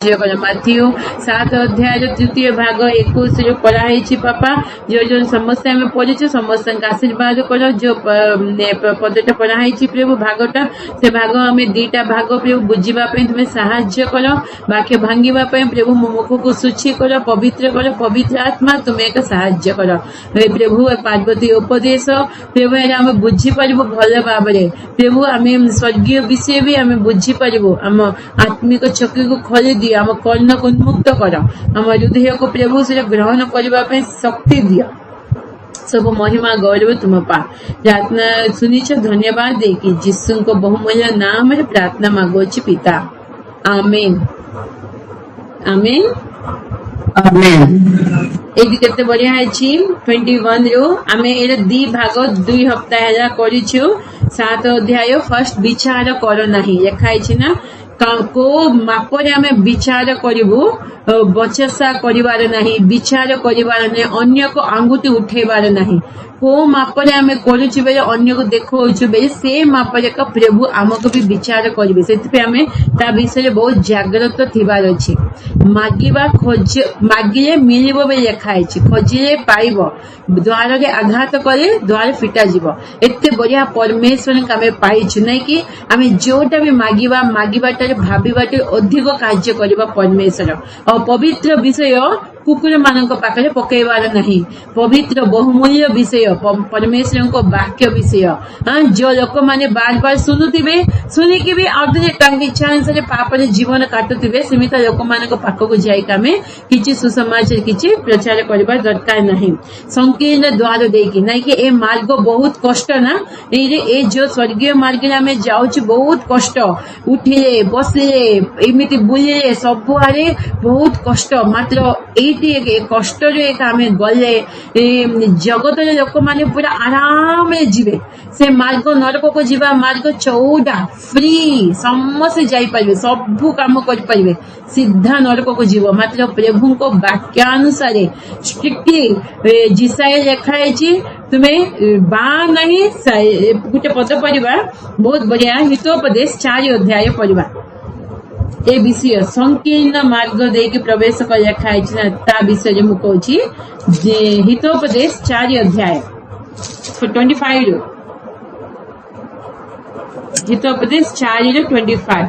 Matthew 7 अध्याय 3 भाग 21 पढ़ाई पापा जो जो समस्त आम पढ़े समस्त आशीर्वाद कर जो पदटा पढ़ाई प्रभु भागटा से भाग आम दीटा भाग प्रभु बुझापी तुम्हें साहाय्य कर वाक्य भांगा प्रभु मो मुख को शुचि कर पवित्र आत्मा तुम्हें एक साहाय्य कर प्रभु पार्वती उपदेश प्रभु आम बुझीपरू भल भाव प्रभु आम स्वर्गीय विषय भी आम बुझीपरू आम आत्मिक चक्की को खोली दियो आम कर्ण को उन्मुक्त कर आम हृदय को प्रभु से ग्रहण करने शक्ति दियो सब महिमा गौरव तुम पा प्रार्थना सुनी धन्यवाद दे कि जीसु को बहुमूल्य नाम प्रार्थना मांगोची पिता आमेन आमेन आमेन। एटी केते बढ़िया है 21 रो आमे एरा दी भाग 2 हफ्ता हेला करिछु 7 अध्याय फर्स्ट विचार करो नहीं लिखा है ना को मापरे आमे विचार करिवु बचसा करिवार नहीं विचार करिवार नहीं अन्य को आंगुठी उठेबार नहीं को मापरे आमे करूछु बेले अन्य को देखौछु बेले से मापरे का प्रभु आमको भी विचार करिवे सेति आमे ता विषय बहुत जागृत थिबार अछि मागिबा खोज मागिले मिलिबो बे लिखा है खोजिले पाइबो द्वार रे आघात करे द्वार फिटा जीवो एते बढ़िया परमेश्वर के आमे पाइछु नै कि आमे जोटा भी मागिबाटारे भाबिबाटे अधिक कार्य करबा परमेश्वर और पवित्र विषय कुकुर मानक पाखरे पकेबार नहीं पवित्र बहुमूल्य विषय परमेश्वर को वाक्य विषय जो लोक माने बार बार सुनुथिबे सुनिकी भी अर्धे इच्छा अनुसार पापरे जीवन काटुथिबे सेमित लोक मानक पाखको जाई कामे किछि सुसमाचार किछि प्रचार करबा दरकार नहीं संकीर्ण द्वार देकी नहीं कि ए मार्ग बहुत कष्ट ना ए जो स्वर्गीय मार्ग रे हमें जाउछि बहुत कष्ट उठिले बसिले एमिति बुलिले सब आरे बहुत कष्ट मात्र एटी कष्ट आमे गले जगत लोक माने पूरा आराम जीवे से मार्ग नरक को जीवा मार्ग चौड़ा फ्री समस्त जाई पारिबे सब काम कर पारिबे सीधा नरक को जीव मात्र प्रभु को वाक्यानुसार स्ट्रिक्टली जिसाए लिखा है तुम्हें बा नहीं गोटे पद पढ़ा बहुत बढ़िया हितोपदेश 4 अध्याय पढ़ा ए विषय संकीर्ण मार्ग देके प्रवेश कर लिखा है ता विषय मु कहूची हितोपदेश 4 अध्याय 25 हितोपदेश 4:25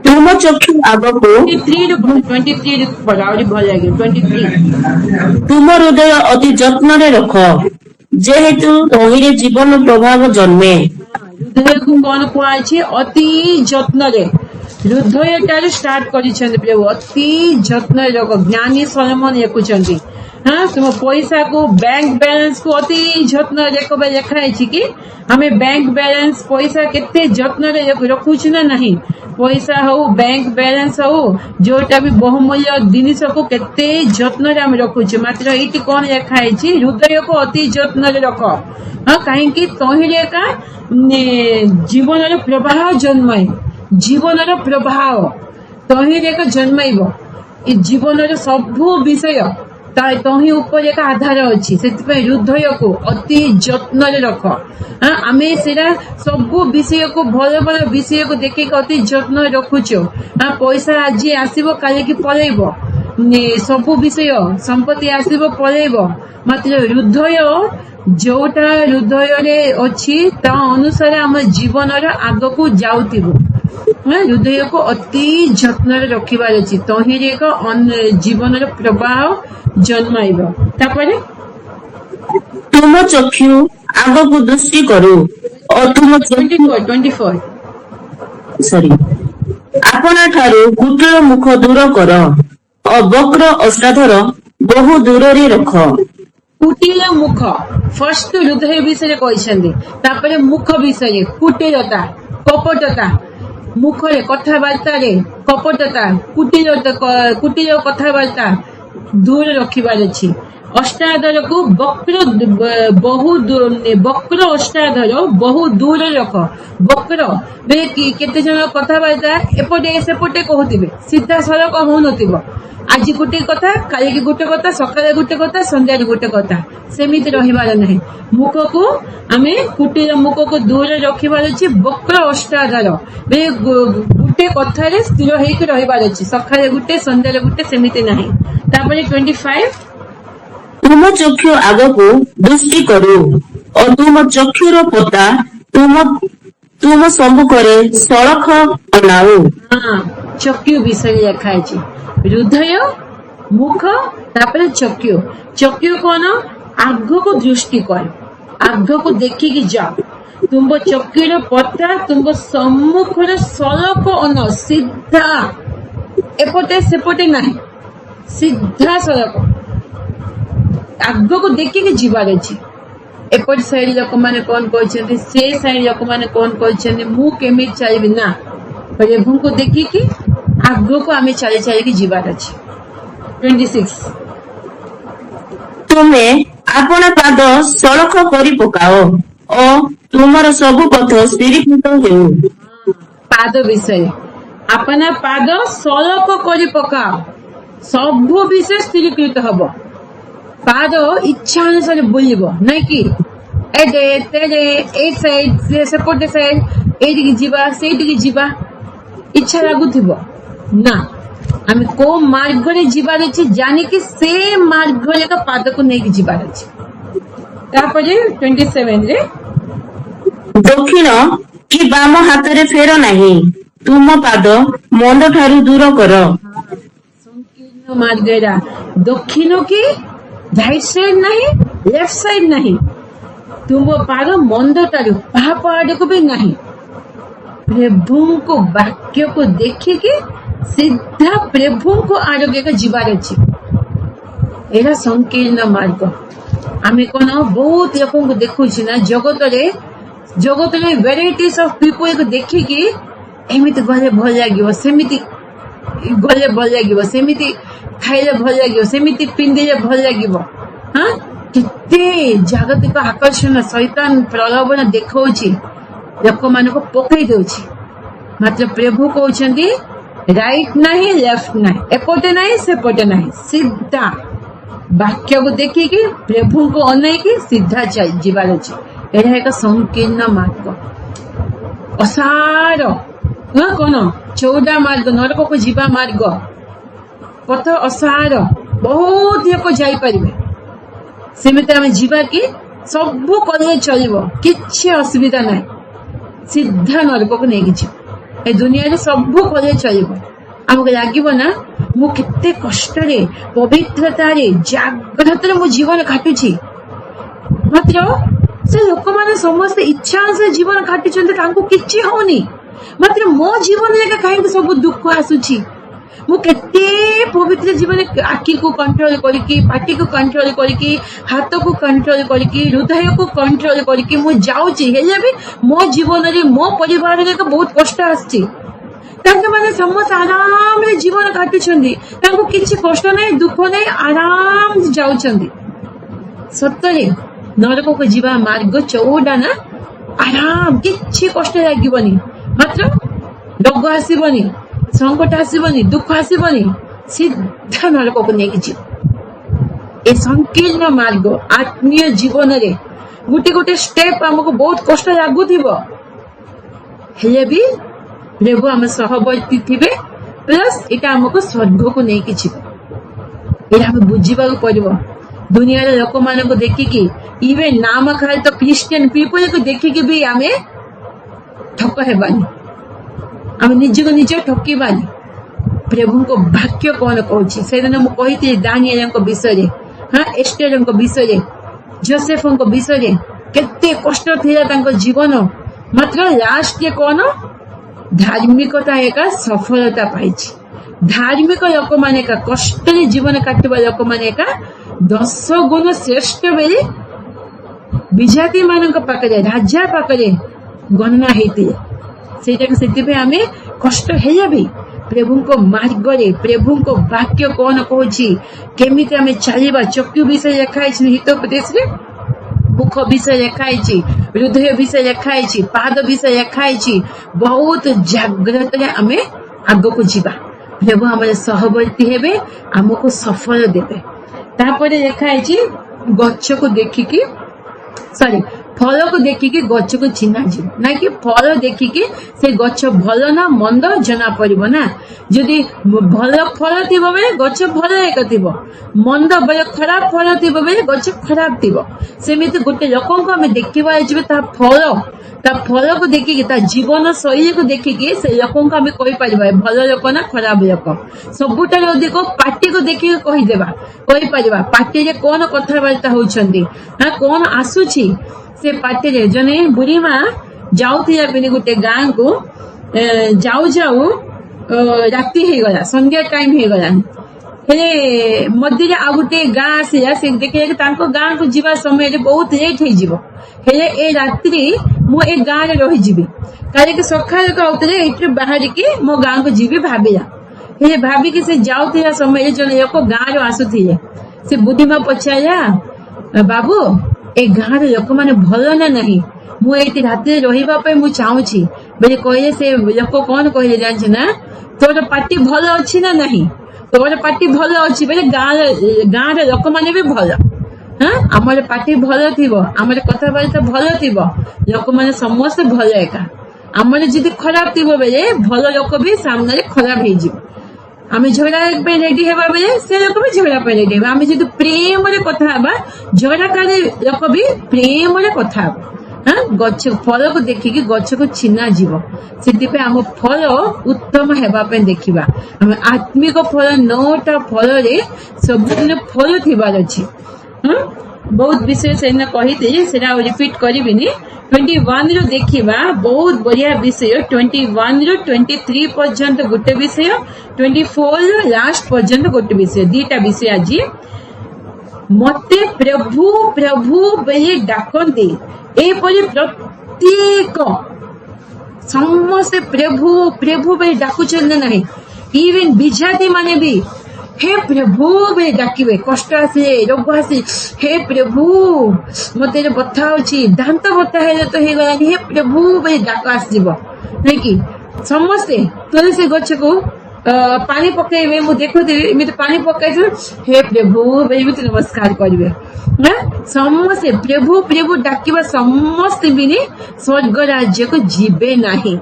तुम चक्षु आगको 23 पढ़ाओ भल लगे 23 तुम हृदय अति जत्न रे रख जेहेतु तहिरे जीवन प्रभाव जन्मे हृदय को कौन कुआछि अति जत्न रे हृदयटार स्टार्ट करिछन प्रभु अति जत्न रे रख ज्ञानी सलोमन लिखुछंती हाँ तुम पैसा को बैंक बैलेंस को अति जत्न रे लिखा है कि हमें बैंक बैलेंस पैसा केते जत्न रे रखुछु ना नहीं पैसा हो बैंक बैलेंस हो जोटा भी बहुमूल्य जिनिस को केते जत्न रे हम रखुछु मात्र एटी कोन लिखा है हृदय को अति जत्न रे रख हाँ कहीं तहिरे का जीवन रो प्रवाह जन्मय जीवन रो प्रभाव तहिरे का जन्मइबो ए जीवन रो सब विषय तही ऊपर एक आधार अच्छी से हृदय को अति जत्न रख आमे सेरा सब विषय को भल भल विषय को देखे अति जत्न रखुचो पैसा आज आसब काले की पलैब सब विषय संपत्ति आसब पलैब मात्र हृदय जोटा हृदय रे अच्छी ता अनुसार आम जीवन आग को जाउथिबो हृदय को अति जत्न रखिबार अछि तहिरे एक जीवन प्रवाह जन्माइब तापरे तुम चक्षु आगको दृष्टि करू और तुम 24 सॉरी आपना ठारू कुटिल मुख दूर कर और वक्र अष्टाधर बहु दूर रे रख कुटिल मुख फर्स्ट हृदय विषय कहते तापरे मुख विषय कुटिलता कपटता मुखरे कथबार्ता रे कपटता कुटिल कथबार्ता दूर रखिबार अछि अष्टाधर को वक्र वक्र अष्टाधर बहु दूर रख वक्र बे केते जन कथबार्ता एपटे सेपटे कहते सीधा सड़क हो नथिबो आज गोटे कथा काली की गोटे कथा सकाळे गोटे कथा संध्या गोटे कथा सेमिति रहिबार नहीं मुख को आमे कुटीर मुख को दूर रखिबार अछि वक्र अष्टाधर बे गोटे कथारे स्थिर होइके रहिबार अछि सकाळे गोटे संध्या गोटे सेमिति नहीं तापरे 25 तुम चक्षु आग को दृष्टि करो और तुम चक्षुर पता तुम सम्मुखरे सड़क बनाओ। हाँ चक्षु विषय लिखा है हृदय मुख तापरे चक्षु चक्षु कौन आग को दृष्टि कर आग को देखिकी जाओ तुम चक्षुर पता तुम सम्मुखर सड़क अन सीधा एपटे सेपटे नहीं सीधा सड़क आग को देखिकी जीवार अच्छी एपट साइड लोक मैंने कौन कहते से साइड लोक मैंने कौन कहते मु केमी चलबी ना प्रभु को देखिकी आग को आम चली चलिकी जीवार अच्छी 26 तुम्हें आपण पाद सड़क करी पकाओ और तुमर सबु पथ स्थिरीकृत हो। पाद विषय अपना पाद सड़क करी पकाओ सबु विषय स्थिरीकृत हम पाद इच्छा अनुसार बुलब नहीं कि एडे तेरे ए साइड सेपटे साइड एटिकी जीवा सेटिकी जीवा इच्छा लागुथिबो ना आम को मार्ग रे जीवार अछि जानि कि से मार्ग रे का पाद को नहीं जीवार अछि तापरे 27 रे दक्षिण कि बाम हाथ रे फेर नहीं तुम पाद मंद ठारू दूर कर। संकीर्ण मार्गेरा दक्षिण की राइट साइड नहीं लेफ्ट साइड नहीं तुम पाद मंद ठारू पहाड़ को भी नहीं प्रभु को वाक्य को देखिकी सीधा प्रभु को आरोग्य का जीवार अच्छी एरा संकीर्ण मार्ग आम कौन बहुत लोक को देखु ना जगत रे वेराइटीज ऑफ पीपल को देखिकी एमिति गले भल लगे सेमिति गले भल लगे सेमिति खाइले भल लगे सेमिति पिंधिले भल लगे हाँ केते जागतिक आकर्षण शैतान प्रलोभन देखौछि लोक मान को पकई दउछि मात्र प्रभु कहउछन्ती राइट नहीं लेफ्ट नहीं एपटे नहीं सेपटे नहीं सीधा वाक्य को देखिकी प्रभु को अनैकी सीधा जीवार अछि एहा एक संकीर्ण मार्ग असार कौन चौड़ा मार्ग नरक को जीवा मार्ग पथ असार बहुत लोक जाई परिबे सेमिति आमे जीवा कि सबु कले चलिबो किछि असुविधा नहीं सीधा नरक को नहीं कि ए दुनिया रे सबु कले चलिबो आमको लागिबो ना मु केते कष्ट रे पवित्रता रे जागृत रे मो जीवन काटुछि मात्र से लोक माने समस्त इच्छा से जीवन काटुछन्ते तांको किछि होनी मात्र मो जीवन रे काहे सब दुख आसुछि मु केते पवित्र जीवन आखि को कंट्रोल करिकी पाटी को कंट्रोल करिकी हाथ को कंट्रोल करिकी हृदय को कंट्रोल करिकी मु जाउछि हेले भी मो जीवन रे मो परिवार रे बहुत कष्ट आछि तांके माने समस्त आराम रे जीवन काटुछन्ती तांको किछि कष्ट नै दुख नै आराम जाउछन्ती सत्तरे नरक को जीवा मार्ग चौड़ा ना आराम किछि कष्ट लागिबनी मात्र रोग आसीबनी संकट आसीबनी दुख आसीबनी सीधा नरक को नेकी जीव ए संकीर्ण मार्ग आत्मीय जीवन रे गोटे गोटे स्टेप हमको बहुत कष्ट लागुथिबो हेले भी प्रभु आम सहवर्ती थे प्लस इटा हमको स्वर्ग को नहीं कि बुझा पड़ो दुनिया लोक मान को देखिकी इवे नाम खाली तो क्रिश्चियन पीपल को देखिकी भी आम ठक हेबानी आम निज को निज ठकीबानी प्रभु को वाक्य कौन कहूँ से दिन मुझे दानिएल विषय हाँ एस्टेर विषय जोसेफ विषय केते कष्ट था जीवन मात्र लास्ट कौन धार्मिकता एक सफलता पाई धार्मिक लोक मान कष्ट जीवन काटवा लोक मान 10 गुण श्रेष्ठ बेले विजाति मान पाखे राजा पाखे गणना होते आम कष्ट है भी प्रभु को मार्ग रे प्रभु को वाक्य कौन कहूँ केमी आम चलवा चक्षु विषय लिखाई हितोपदेश रे मुख विषय लिखाई हृदय विषय लिखाई पाद विषय लिखाई बहुत जाग्रत आम आग को जीवा प्रभु आम सहवर्ती हेबे आमको सफल देवे तापर लिखाई गछ को देखिकी सॉरी फल को देखिकी गछ को चिन्हा जीव ना कि फल देखिकी से गछ भल ना मंद जना पड़िबो ना जदि भल फल थिबो बेले गछ भल एक थिबो मंद बेले खराब फल थिबो बेले गछ खराब थिबो सेमिति गोटे लोकन को हम देखिबा जिबे ता फल को देखिकी ता जीवन शैली को देखिकी से लोकन को हम कहि परिबा भल लोक ना खराब लोक सबुठार अधिक पार्टी को देखिकी कहि देबा कहि परिबा पार्टी रे कोन कथाबार्ता होउछंदी ना कोन आसुछि से पार्टी रे जने बुढ़ी माँ जाउथिया बिनी गोटे गाँ को जाऊ जाऊ राति हे गला संध्या टाइम हे गला हेले मध्य आ गोटे गाँ आसिला से देखिले कि तांको गाँ को जीवा समय रे बहुत लेट हे जीवो हेले ए रात्रि मु ए गाँ रे रही जीवी काहे कि सखाले को आउतले एठी बाहर के मो गाँ को जीवी भाबिला हेले भाबी कि से जाउथिया समय रे जने एको गाँ रो आसुथिले से बुढ़ी माँ पछाया बाबू ए गाँ लोक मैंने भल ना नहीं मुझे रात रही चाहूची बोले कहले से लोक कौन कहले जान ना तोर पार्टी भल अच्छी ना नहीं तोर पार्टी भल अच्छी बोले गाँ लोक मैंने भी भल हाँ आम पार्टी भल थी आम कथबार्ता भल थी लोक मैंने समस्त भल एका आम जी खराब थी बेले भल लोक भी सामने खराब हो आम झगड़ा रेडी हेबा बेले से लोक भी झगड़ा रेडी हेबा आम जदि प्रेम रे कथा हेबा झगड़ाकारी लोक भी प्रेम रे कथा हेबा हाँ गछ फल को देखिकी गछ को चिन्हा जीव से आम फल उत्तम हेबा पे देखिबा आम आत्मिक फल 9टा फल रे सबुदिन फल थिबार अछि बहुत विषय से कही से रिपीट करिबिनी 21 रो देखिबा बहुत बढ़िया विषय 21 रो 23 पर्यंत गोटे विषय 24 रो लास्ट पर्यंत गोटे विषय दीटा विषय आज मते प्रभु प्रभु बेले डाकंती एपरि प्रत्येक समस्त प्रभु प्रभु बेले डाकुचन नहीं इवन विजाति माने भी हे प्रभु बे डाकिबे कष्ट आसे रोग आसे हे प्रभु मते बथा होची दांत बथा हेले तो हे गलानी हे प्रभु बे डाक आसीबो नै कि समस्ते तुलसी गछ को पानी पकाइबे मु देखुथि एमिति पानी पकाइछु हे प्रभु बे एमिति नमस्कार करिवे ना समस्ते प्रभु प्रभु डाकिबा समस्त बिनी स्वर्ग राज्य को जीवे नाही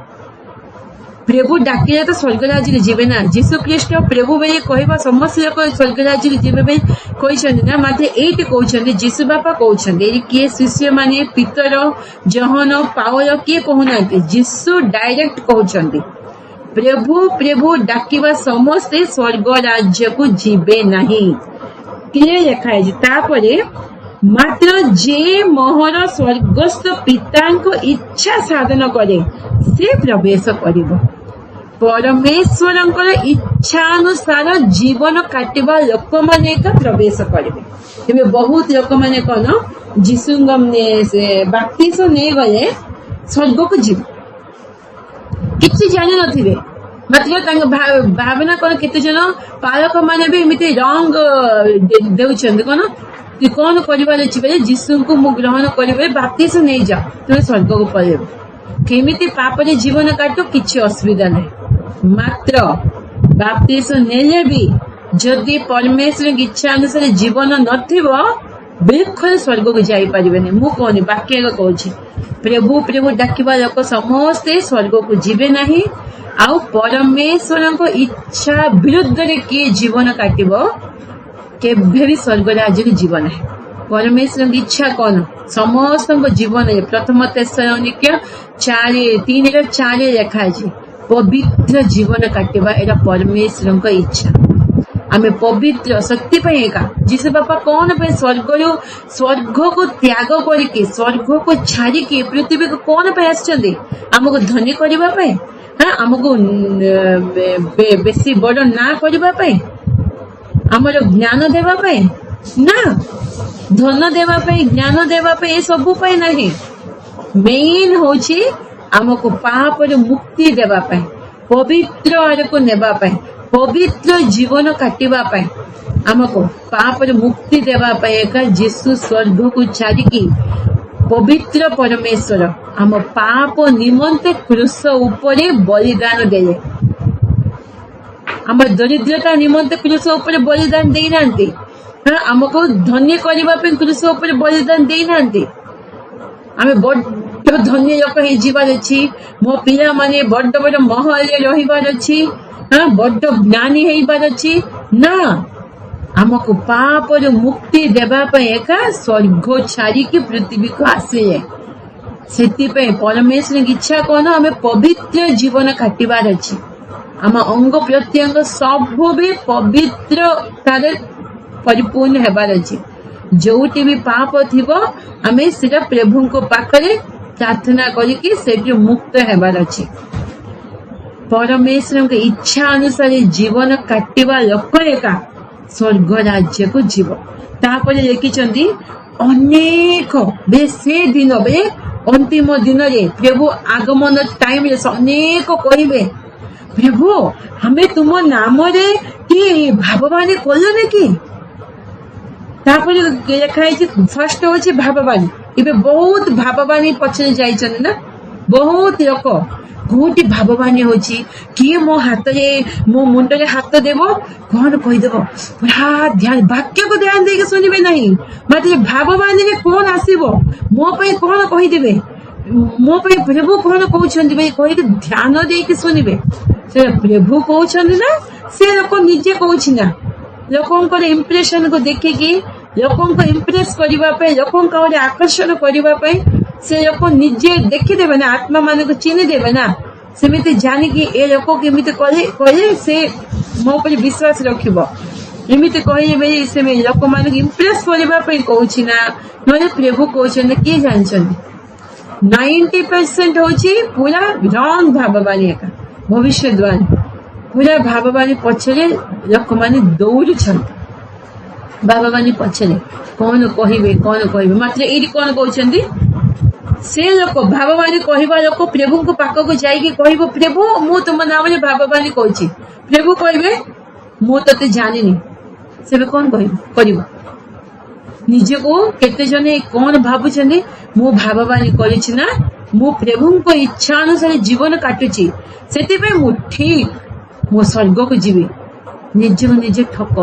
प्रभु डाकिले तो स्वर्ग राज्य जीवे ना जीशु ख्रीष्ट प्रभु बे कहवा समस्त लोक स्वर्ग राज्य जीवे बे कहछन ना माथे एटी कहछन जीशु बापा कहछन किए शिष्य माने पितर जहन पावल किए कहना जीशु डायरेक्ट कहछन प्रभु प्रभु डाकिबा समस्ते स्वर्ग राज्य को जीवे नहीं किए लिखा है तापरे मात्र जे मोहर स्वर्गस्थ पिता को इच्छा साधन करे से प्रवेश करिबो परमेश्वर इच्छा अनुसार जीवन काटिबा लोक माने का प्रवेश करिबे तेबे बहुत लोक माने कोन जीसुंगम ने से बपतिस्म नै गले स्वर्ग को जीव किछि जानि नथिबे मतलब तांग भावना कोन केते जन पालक माने भी एमिति रंग देउछन कोन कि कौन करिबार अछि बेले जीशु को मु ग्रहण करिबे बपतिस्म नै जा तो स्वर्ग को पळेबो केमिति पाप रे जीवन काटो किछि असुविधा नै मात्र बपतिस्म नेले भी जदि परमेश्वर की इच्छा अनुसार जीवन नथिबो बिल्कुल स्वर्ग को जाई परिबेनी मु कोनी वाक्य कहूछि प्रभु प्रभु डाकिबा लोक समस्ते स्वर्ग को जीवे नाही आउ परमेश्वर को इच्छा विरुद्ध रे के जीवन काटिबो केभे भी स्वर्ग राज्य जीवन है परमेश्वर की इच्छा कौन समस्त जीवन है प्रथम थेसलोनिके 4:3-4 लिखा है पवित्र जीवन काटिबा एटा परमेश्वर की इच्छा आमे पवित्र शक्ति पाएगा जिसे बापा कौन पे स्वर्ग को त्याग करके स्वर्ग को छाड़ी के पृथ्वी को कौन पे आछंदी हमको धनी करबा पे हां हमको बेसी बड़ ना करबा पे हमर ज्ञान देवा पे ना धन देवा पे ज्ञान देवा पे सब पे नहीं मेन होची हमको पाप रे मुक्ति देवा पे पवित्र आड़ को नेबा पाए पवित्र जीवन काटिबा पाए आमको पाप मुक्ति देवा पाए एका जीसु स्वर्ग को छाड़िकी पवित्र परमेश्वर आम पाप निमंते क्रूस उपरे बलिदान देले आम दरिद्रता निमंते क्रूस उपरे बलिदान देई नांती आमको धन्य करबा पे क्रूस उपरे बलिदान देई नांती आमे बड़ धन्य लोक हे जीवार अछि मो पिला माने बड़ बड़ महल रहिबार अछि बड़ ज्ञानी हेबार अछि ना आमको पाप मुक्ति देवा पे एका स्वर्ग छाड़ी की पृथ्वी को आसिले सेति पे परमेश्वर इच्छा कोन आमे पवित्र जीवन काटिबार अछि आम अंग प्रत्यंग सब भी पवित्र तारे परिपूर्ण हेबार अछि जोटी भी पाप थिबो आमे सेटा प्रभु को पाखरे प्रार्थना करी कि सेठी मुक्त हेबार अछि परमेश्वर के इच्छा अनुसार जीवन काटिबा लोक एका स्वर्ग राज्य को जीव तापर लिखिचंदी अनेक बे से दिन बे अंतिम दिन रे प्रभु आगमन टाइम रे अनेक कहिबे प्रभु हमें तुम नाम रे कि भाववाणी कलने कि तापर लिखाई फर्स्ट होची भाववाणी इबे बहुत भाववाणी पछरे जाइछन ना बहुत लोक कोटी भाववाणी होची किए मो हाथ रे मो मुंड रे हाथ देबो कोन कहि देबो पूरा ध्यान वाक्य को ध्यान देके सुनिबे नहीं मात्र भाववाणी रे कोन आसीबो मो पे कोन कहि देबे मो पे प्रभु कोन कहउछन्ती बे कहि के ध्यान देके सुनिबे से प्रभु कहउछन्ती ना से लोक निजे कहउछि ना लोकन को इंप्रेशन को देखे कि लोकन को इंप्रेस करबा पे लोकन को आकर्षण करबा पे से लोक निजे देखी देवे ना आत्मा मान को चिन्ह देवे ना सेमिति जानी कि ए लोक केमिति कहे से मो पर विश्वास रखिबो एमिति कहे बे से में लोक मान को इंप्रेस करबा पे कहउछि ना नले प्रभु कहउछन के जानछन 90% होछि पूरा रंग भाववाणी का भविष्यवाणी पूरा भाववाणी पछरे लोक माने दौड़ छन भाववाणी पछरे कौन कहबे मात्र एरी कौन कहउछन्ती से लोक भाववाणी कहवा लोक प्रभु को पाक को जाइए कहब प्रभु मु तुम नाम रे भाववाणी कहछि प्रभु कहबे मु तते जानिनी से कौन कहब निजे को केते जने कौन भाबुछने मु भाववाणी करिछि ना मु प्रभु को इच्छा अनुसार जीवन काटुछि सेति पे मु ठीक मो स्वर्ग को जीवी निजे को निजे ठक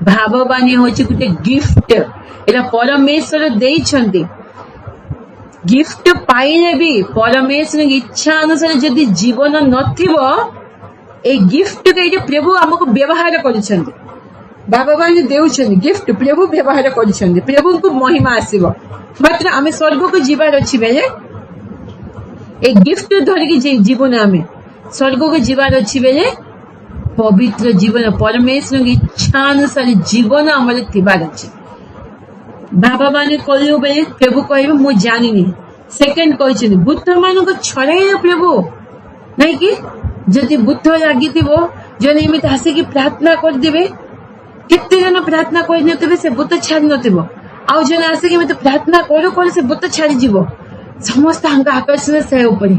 भाववाणी होछि गुटे गिफ्ट एला परमेश्वर देइछन्ती गिफ्ट पाइले भी परमेश्वर इच्छा अनुसार जदि जीवन नथिबो ए गिफ्ट के प्रभु हमको व्यवहार करिसंती भाववाणी देउछन्ती गिफ्ट प्रभु व्यवहार करिसंती प्रभु को महिमा आसीबो मात्र आमे स्वर्ग को जीवार अछि बेले ए गिफ्ट धरि के जीवन आमे स्वर्ग को जीवार अछि बेले पवित्र जीवन परमेश्वर इच्छा अनुसार जीवन हमर थिबार अछि भाववाणी कलु बेले प्रभु कहबे मु जानिनी सेकेंड कहछन बुद्ध मान को छड़ाइले प्रभु नहीं कि जदि बुद्ध लागिथिबो जने एमिति हसे कि प्रार्थना कर देबे केते जन प्रार्थना कर नथिबे से बुद्ध छाड़ी नथिबो आउ जने हसे कि एमिति प्रार्थना करू से बुद्ध छाड़ी जीवो समस्त अंग आकर्षण से ऊपर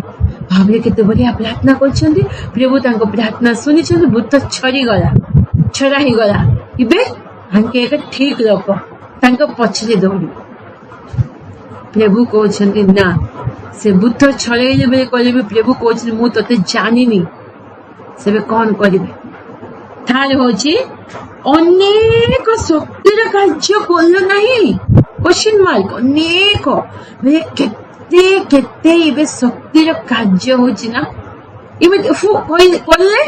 भाबे केते बढ़िया प्रार्थना करछन्ती प्रभु तांको प्रार्थना सुनिछन्ती बुद्ध छड़ा ही गला इबे हमके एक ठीक लोक तांको पछरे दौड़ी प्रभु कहछन्ती ना से बुद्ध छड़ेले बे कहले प्रभु कहछन्ती मु तते जानिनी से कौन करिवे थार होची अनेक शक्तिर कार्य करलो नहीं क्वेश्चन मार्क अनेक बे केते केते इबे शक्तिर कार्य होची ना इमिति करले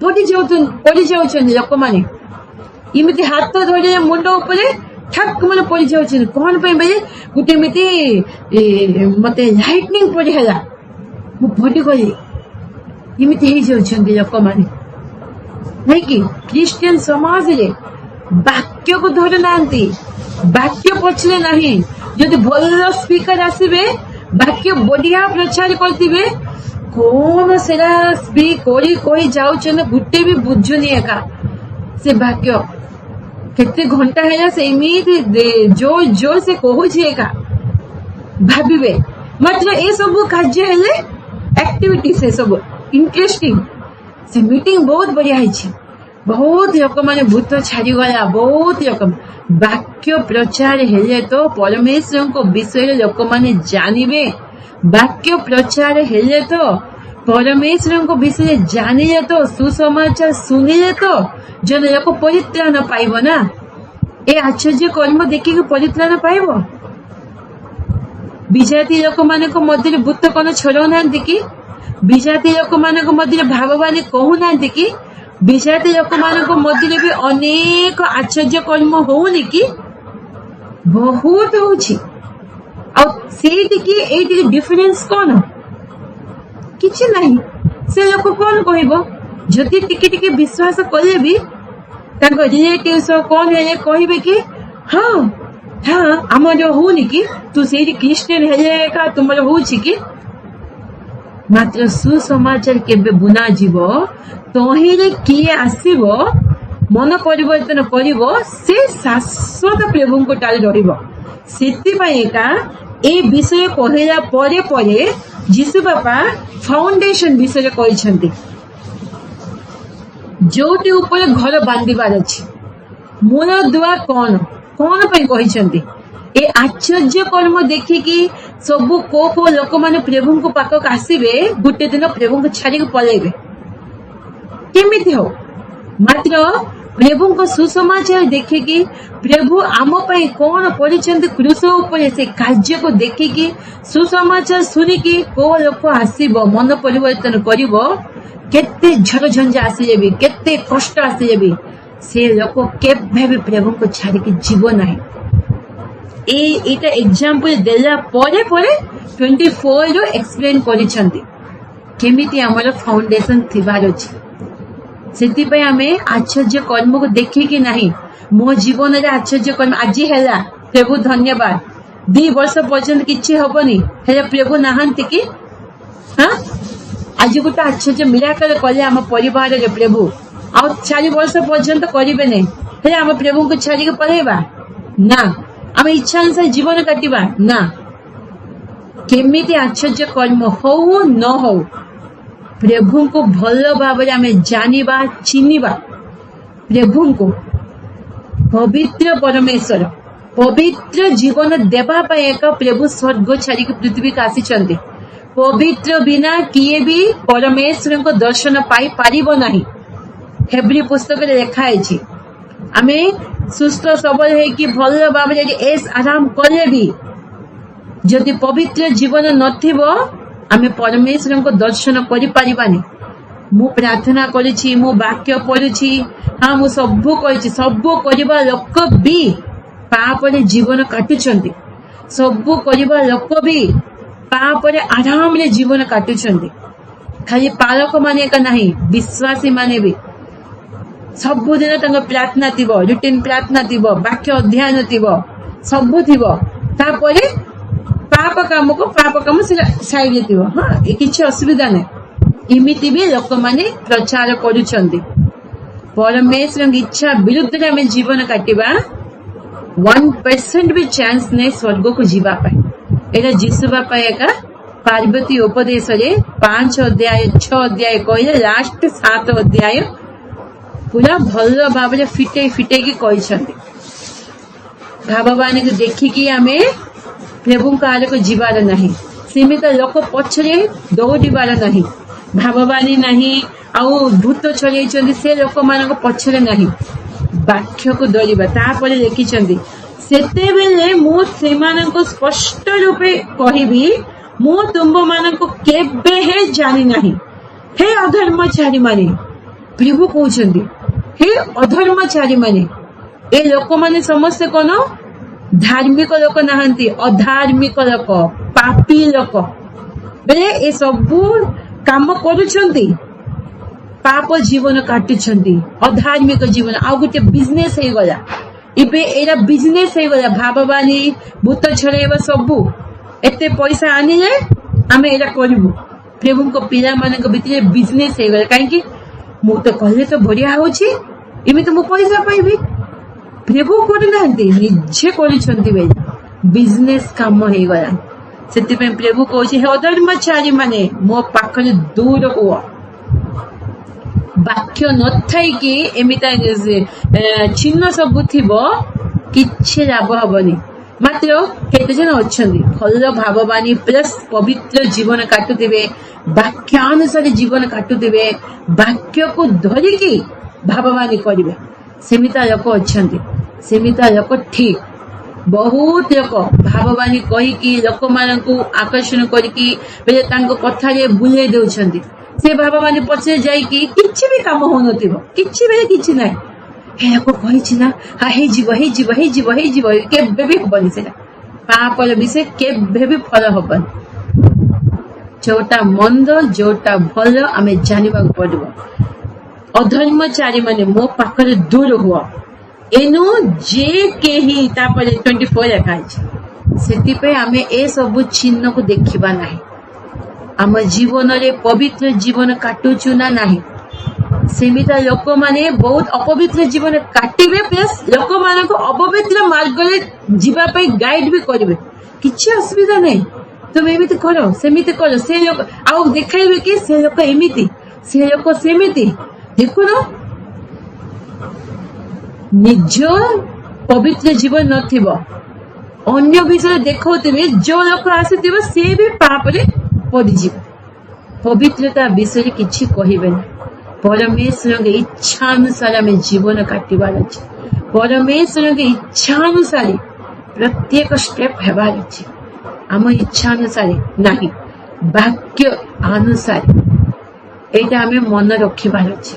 पड़ी जाउछन्ती लोक माने इमिति हाथ धरे मुंड ऊपर ठक मन पड़ी जाउछन्ती कोन पे बे गुटे मिति मते लाइटनिंग पड़ी हला मु पड़ी गली इमिति हे जाउछन्ती लोक माने नहीं कि क्रिश्चियन समाज रे वाक्य को धर नांती वाक्य पछले नहीं जदि भल स्पीकर आसीबे वाक्य बढ़िया प्रचार करथिबे कौन सेरा स्पीक करी कोई जाउछन गुटे भी बुझुनी एका से वाक्य केते घंटा हैला से इमिति जोर जोर से कहूछि एका भाबिबे मात्र ए सब कार्य हेले एक्टिविटी से सब इंटरेस्टिंग से मीटिंग बहुत बढ़िया है। बहुत लोक माने भूत छाड़ी गला, बहुत लोक वाक्य प्रचार हेले तो परमेश्वर को विषय लोक माने जानिबे। वाक्य प्रचार हेले तो परमेश्वर को विषय जानिले तो सुसमाचार सुनिले तो जन लोक परित्राण पाइब ना। ए आश्चर्य कर्म देखिक परित्राण पाइब। विजाति लोक मान मध्य भूत कौन छड़ौ ना कि? विजाति लोक मान मध्य भाववाणी कहू ना कि? विजाति लोक मान मध्य भी अनेक आश्चर्य कर्म होनी कि? बहुत होची। से डिफरेंस कौन? किछि नहीं। से लोक कौन कहब? जदि टिके टिके विश्वास कले भी रिलेटिव्स कौन है कहबे कि हाँ हाँ आमर होनी कि तू से क्रिश्चियन है तुम होची कि? मात्र सुसमाचार केबे बुना जीव तहिरे किए आसीब मन परिवर्तन करिवो से शाश्वत प्रभु को टाली रहिबो। सेतिपाई एका ए विषय कहला परे परे जीसु बापा फाउंडेशन विषय कहिसंती। जोटी ऊपर घर बांधिबार अछि मूल दुआ कौन कौन पे कहिसंती। ए आश्चर्य कर्म देखिकी सबु को लोक माने प्रभु को पाखक आसीबे, गुटे दिन प्रभु को छाड़ी पलैबे। केमिति हो? मात्र प्रभु को सुसमाचार देखिकी प्रभु आम पाई कौन परिचंती क्रूस ऊपर से कार्य को देखिकी सुसमाचार सुनिकी को लोक आसीबो मन परिवर्तन करिवो। केते झड़ झंझा आसिले भी केते कष्ट आसिले भी से लोक केबे भी प्रभु को छाड़ी जीव नाही। एटा एग्जांपल देला परे परे 24 रो एक्सप्लेन करिसंती केमिति हमर फाउंडेशन थिबार अछि। सेति पय हमें आश्चर्य कर्म को देखि कि नाही मो जीवन रे आश्चर्य कर्म आज हैला प्रभु धन्यवाद। 2 वर्ष पर्यंत किछि हबनी हेले प्रभु नाहंती कि? हां आज गोटे आश्चर्य मिराकल कले आम परिवार रे प्रभु आ 4 वर्ष पर्यंत करिबे नै हेले आम प्रभु को छाड़ी के पळेबा ना? आम इच्छा अनुसार जीवन काटिबा ना? केमिति आश्चर्य कर्म हो न हो प्रभु को भल भाव आम जानिबा चिनिबा। प्रभु को पवित्र परमेश्वर पवित्र जीवन देवा पाई एक प्रभु स्वर्ग छाड़ी पृथ्वी का आसी। पवित्र बिना किए भी परमेश्वर को दर्शन पाई पारिबो नाही। हेब्री पुस्तक लिखा है आमे सुस्थ सबल है कि भल भाव एस आराम कले भी जदि पवित्र जीवन नथिबो आमे परमेश्वर को दर्शन करि पारिबानी। मु प्रार्थना करिछि, मु वाक्य पढिछि, हाँ मु सबु करिछि, सबु करिबा लोक भी पाप रे जीवन काटुचंती। सबु करिबा लोक भी पाप रे आराम रे जीवन काटुचंती। खाली पालक माने का नहीं विश्वासी माने भी सबुदिन तंग प्रार्थना थिबो, रुटीन प्रार्थना थिबो, वाक्य अध्ययन थिबो, सबु थिबो। तापरे पाप काम से साइड थिबो। हां ए किछि असुविधा नै। इमिति भी लोक माने प्रचार करूछंती। परमेश्वर की इच्छा विरुद्ध रे हम जीवन काटिबा 1% भी चांस नै स्वर्ग को जीवा पाए। एटा जीसु बापा एका पार्वती उपदेश रे 5 अध्याय 6 अध्याय कहले लास्ट 7 अध्याय पूरा भल भाव फिटे फिटे की कहिसंती। भाववाणी को देखिकी आमे प्रभु आड़ को जीवार नहीं, सीमित लोक पछरे दौड़ार नहीं, भाववाणी नहीं आउ भूत छड़े से लोक मान पछरे नहीं, वाक्य को दौड़वा। तापर लिखिं सेते बेले मु सेमानंको स्पष्ट रूपे कहिबी मु तुम मानंको केबे हे जानी नहीं। हे अधर्मचारी माने प्रभु कहउछंती, हे अधर्मचारी माने ए लोक माने समस्त कोन धार्मिक लोक नाहंती, अधार्मिक लोक, पापी लोक बेले ए सबु काम करूछंती, पाप जीवन काटुछंती, अधार्मिक जीवन। आ गोटे बिजनेस हे गला, इबे एरा बिजनेस हे गला। भाववाणी भूत छड़ेबा सबु एते पैसा आनिले आमे एरा करबु। प्रभु को पिला मानक भितरे बिजनेस हे गला। काहे कि मु तो कहले तो बढ़िया होछि, इमे तो मु पैसा पाइबी। प्रभु करनांती निजे करिसंती बे बिजनेस काम हे गला। सेति पे प्रभु कहछि हे अधर्मचारी माने मो पाखरे दूर हुआ। ବାକ୍ୟ ନଥାଇକି ଏମିତି ଚିହ୍ନ ସବୁ ଥିବ, କିଛି ଲାଭ ହବନି। ମାତ୍ର କେତେ ଜଣ ଅଛନ୍ତି ଭଲ ଭାବବାନୀ ପ୍ଲସ୍ ପବିତ୍ର ଜୀବନ କାଟୁଥିବେ, ବାକ୍ୟାନୁସାରେ ଜୀବନ କାଟୁଥିବେ, ବାକ୍ୟକୁ ଧରିକି ଭାବବାନୀ କରିବେ। ସେମିତା ଲୋକ ଅଛନ୍ତି, ସେମିତା ଲୋକ ଠିକ। ବହୁତ ଲୋକ ଭାବବାନୀ କହିକି ଲୋକମାନଙ୍କୁ ଆକର୍ଷଣ କରିକି ବେଲେ ତାଙ୍କ କଥାରେ ବୁଲେଇ ଦେଉଛନ୍ତି। ସେ ଭାବବାନୀ ପଛରେ ଯାଇକି କିଛି ବି କାମ ହଉନଥିବ, କିଛି ବେଳେ କିଛି ନାହିଁ। ହେ ଲୋକ କହିଛି ନା, ହେଇଯିବ ହେଇଯିବ ହେଇଯିବ ହେଇଯିବ, କେବେ ବି ହବନି। ସେଟା ପାପର ବିଷୟ, କେବେ ବି ଫଳ ହବନି। ଯୋଉଟା ମନ୍ଦ ଯୋଉଟା ଭଲ ଆମେ ଜାଣିବାକୁ ପଡିବ। ଅଧର୍ମଚାରୀ ମାନେ ମୋ ପାଖରେ ଦୂର ହୁଅ, ଏନୁ ଯେ କେହି, ତାପରେ 24 ଲେଖା ଅଛି। ସେଥିପାଇଁ ଆମେ ଏସବୁ ଚିହ୍ନକୁ ଦେଖିବା ନାହିଁ। ଆମ ଜୀବନରେ ପବିତ୍ର ଜୀବନ କାଟୁଛୁ ନା ନାହିଁ। ସେମିତି ଲୋକମାନେ ବହୁତ ଅପବିତ୍ର ଜୀବନ କାଟିବେ, ପ୍ଲସ୍ ଲୋକମାନଙ୍କୁ ଅପବିତ୍ର ମାର୍ଗରେ ଯିବା ପାଇଁ ଗାଇଡ ବି କରିବେ। କିଛି ଅସୁବିଧା ନାହିଁ, ତମେ ଏମିତି କର ସେମିତି କର। ସେ ଲୋକ ଆଉ ଦେଖାଇବେ କି ସେ ଲୋକ ଏମିତି, ସେ ଲୋକ ସେମିତି। ଦେଖୁନ, ନିଜ ପବିତ୍ର ଜୀବନ ନଥିବ, ଅନ୍ୟ ବିଷୟରେ ଦେଖାଉଥିବେ। ଯୋଉ ଲୋକ ଆସିଥିବ ସେ ବି ପାପରେ ପଡିଯିବ। ପବିତ୍ରତା ବିଷୟରେ କିଛି କହିବେନି। ପରମେଶ୍ୱରଙ୍କ ଇଚ୍ଛା ଅନୁସାରେ ଆମେ ଜୀବନ କାଟିବାର ଅଛି। ପରମେଶ୍ୱରଙ୍କ ଇଚ୍ଛା ଅନୁସାରେ ପ୍ରତ୍ୟେକ ଷ୍ଟେପ ହେବାର ଅଛି। ଆମ ଇଚ୍ଛା ଅନୁସାରେ ନାହିଁ, ବାକ୍ୟ ଅନୁସାରେ। ଏଇଟା ଆମେ ମନେ ରଖିବାର ଅଛି।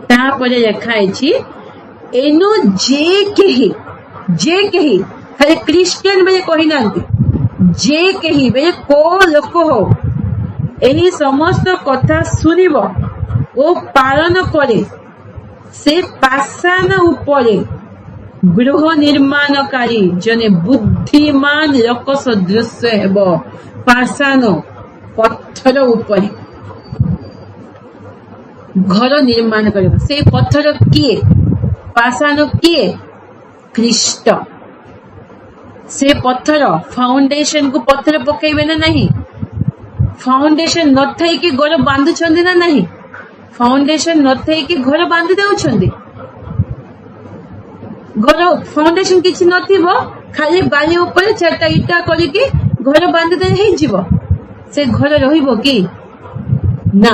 ତାପରେ ଲେଖା ହେଇଛି, ଏନୁ ଯେ କେହି, ଯେ କେହି, ଖାଲି ଖ୍ରୀଷ୍ଟିଆନ ବେଳେ କହିନାହାନ୍ତି, ଯେ କେହି ବେଳେ କୋଉ ଲୋକ ହଉ ଏହି ସମସ୍ତ କଥା ଶୁଣିବ ଓ ପାଳନ କରେ, ସେ ପାଷାଣ ଉପରେ ଗୃହ ନିର୍ମାଣକାରୀ ଜଣେ ବୁଦ୍ଧିମାନ ଲୋକ ସଦୃଶ ହେବ। ପାଷାଣ, ପଥର ଉପରେ ଘର ନିର୍ମାଣ କରିବ। ସେ ପଥର କିଏ? ପାଷାଣ କିଏ? ଖ୍ରୀଷ୍ଟ। ସେ ପଥର, ଫାଉଣ୍ଡେସନ କୁ ପଥର ପକେଇବେ ନା ନାହିଁ? ଫାଉଣ୍ଡେସନ ନଥାଇକି ଘର ବାନ୍ଧୁଛନ୍ତି ନା ନାହିଁ? ଫାଉଣ୍ଡେସନ ନଥାଇକି ଘର ବାନ୍ଧି ଦେଉଛନ୍ତି। ଘର ଫାଉଣ୍ଡେସନ କିଛି ନଥିବ, ଖାଲି ବାଲି ଉପରେ 4ଟା ଇଟା କରିକି ଘର ବାନ୍ଧିଦେଲେ ହେଇଯିବ। ସେ ଘର ରହିବ କି? ନା।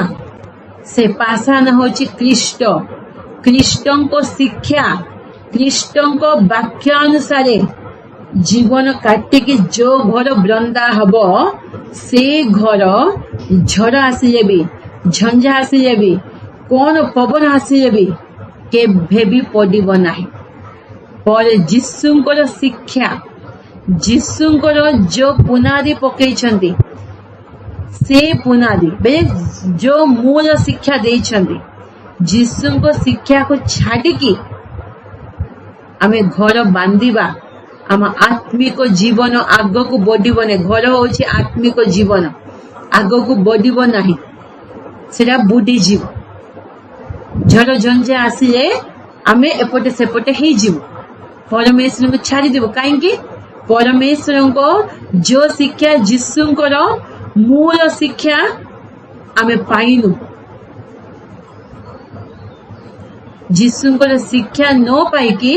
ସେ ପାଷାଣ ହଉଛି ଖ୍ରୀଷ୍ଟ। ଖ୍ରୀଷ୍ଟଙ୍କ ଶିକ୍ଷା, ଖ୍ରୀଷ୍ଟଙ୍କ ବାକ୍ୟ ଅନୁସାରେ ଜୀବନ କାଟିକି ଯୋଉ ଘର ବନ୍ଧା ହବ, ସେ ଘର ଝଡ଼ ଆସିଲେ ବି, ଝଞ୍ଜା ଆସିଲେ ବି, କଣ ପବନ ଆସିଲେ ବି କେବେ ବି ପଡିବ ନାହିଁ। ପରେ ଯୀଶୁଙ୍କର ଶିକ୍ଷା, ଯୀଶୁଙ୍କର ଯୋଉ ପୁନାଦି ପକେଇଛନ୍ତି, ସେ ପୁନାଦି ବେଲେ ଯୋଉ ମୂଳ ଶିକ୍ଷା ଦେଇଛନ୍ତି, ଯୀଶୁଙ୍କ ଶିକ୍ଷାକୁ ଛାଡିକି ଆମେ ଘର ବାନ୍ଧିବା, ଆମ ଆତ୍ମିକ ଜୀବନ ଆଗକୁ ବଢିବନି। ଘର ହଉଛି ଆତ୍ମିକ ଜୀବନ, ଆଗକୁ ବଢିବ ନାହିଁ, ସେଟା ବୁଡିଯିବ। ଝଡ଼ ଝଞ୍ଜା ଆସିଲେ ଆମେ ଏପଟେ ସେପଟେ ହେଇଯିବୁ, ପରମେଶ୍ୱରଙ୍କୁ ଛାଡିଦେବୁ। କାହିଁକି? ପରମେଶ୍ୱରଙ୍କ ଯୋଉ ଶିକ୍ଷା, ଯୀଶୁଙ୍କର ମୂଳ ଶିକ୍ଷା ଆମେ ପାଇନୁ। ଯୀଶୁଙ୍କର ଶିକ୍ଷା ନ ପାଇକି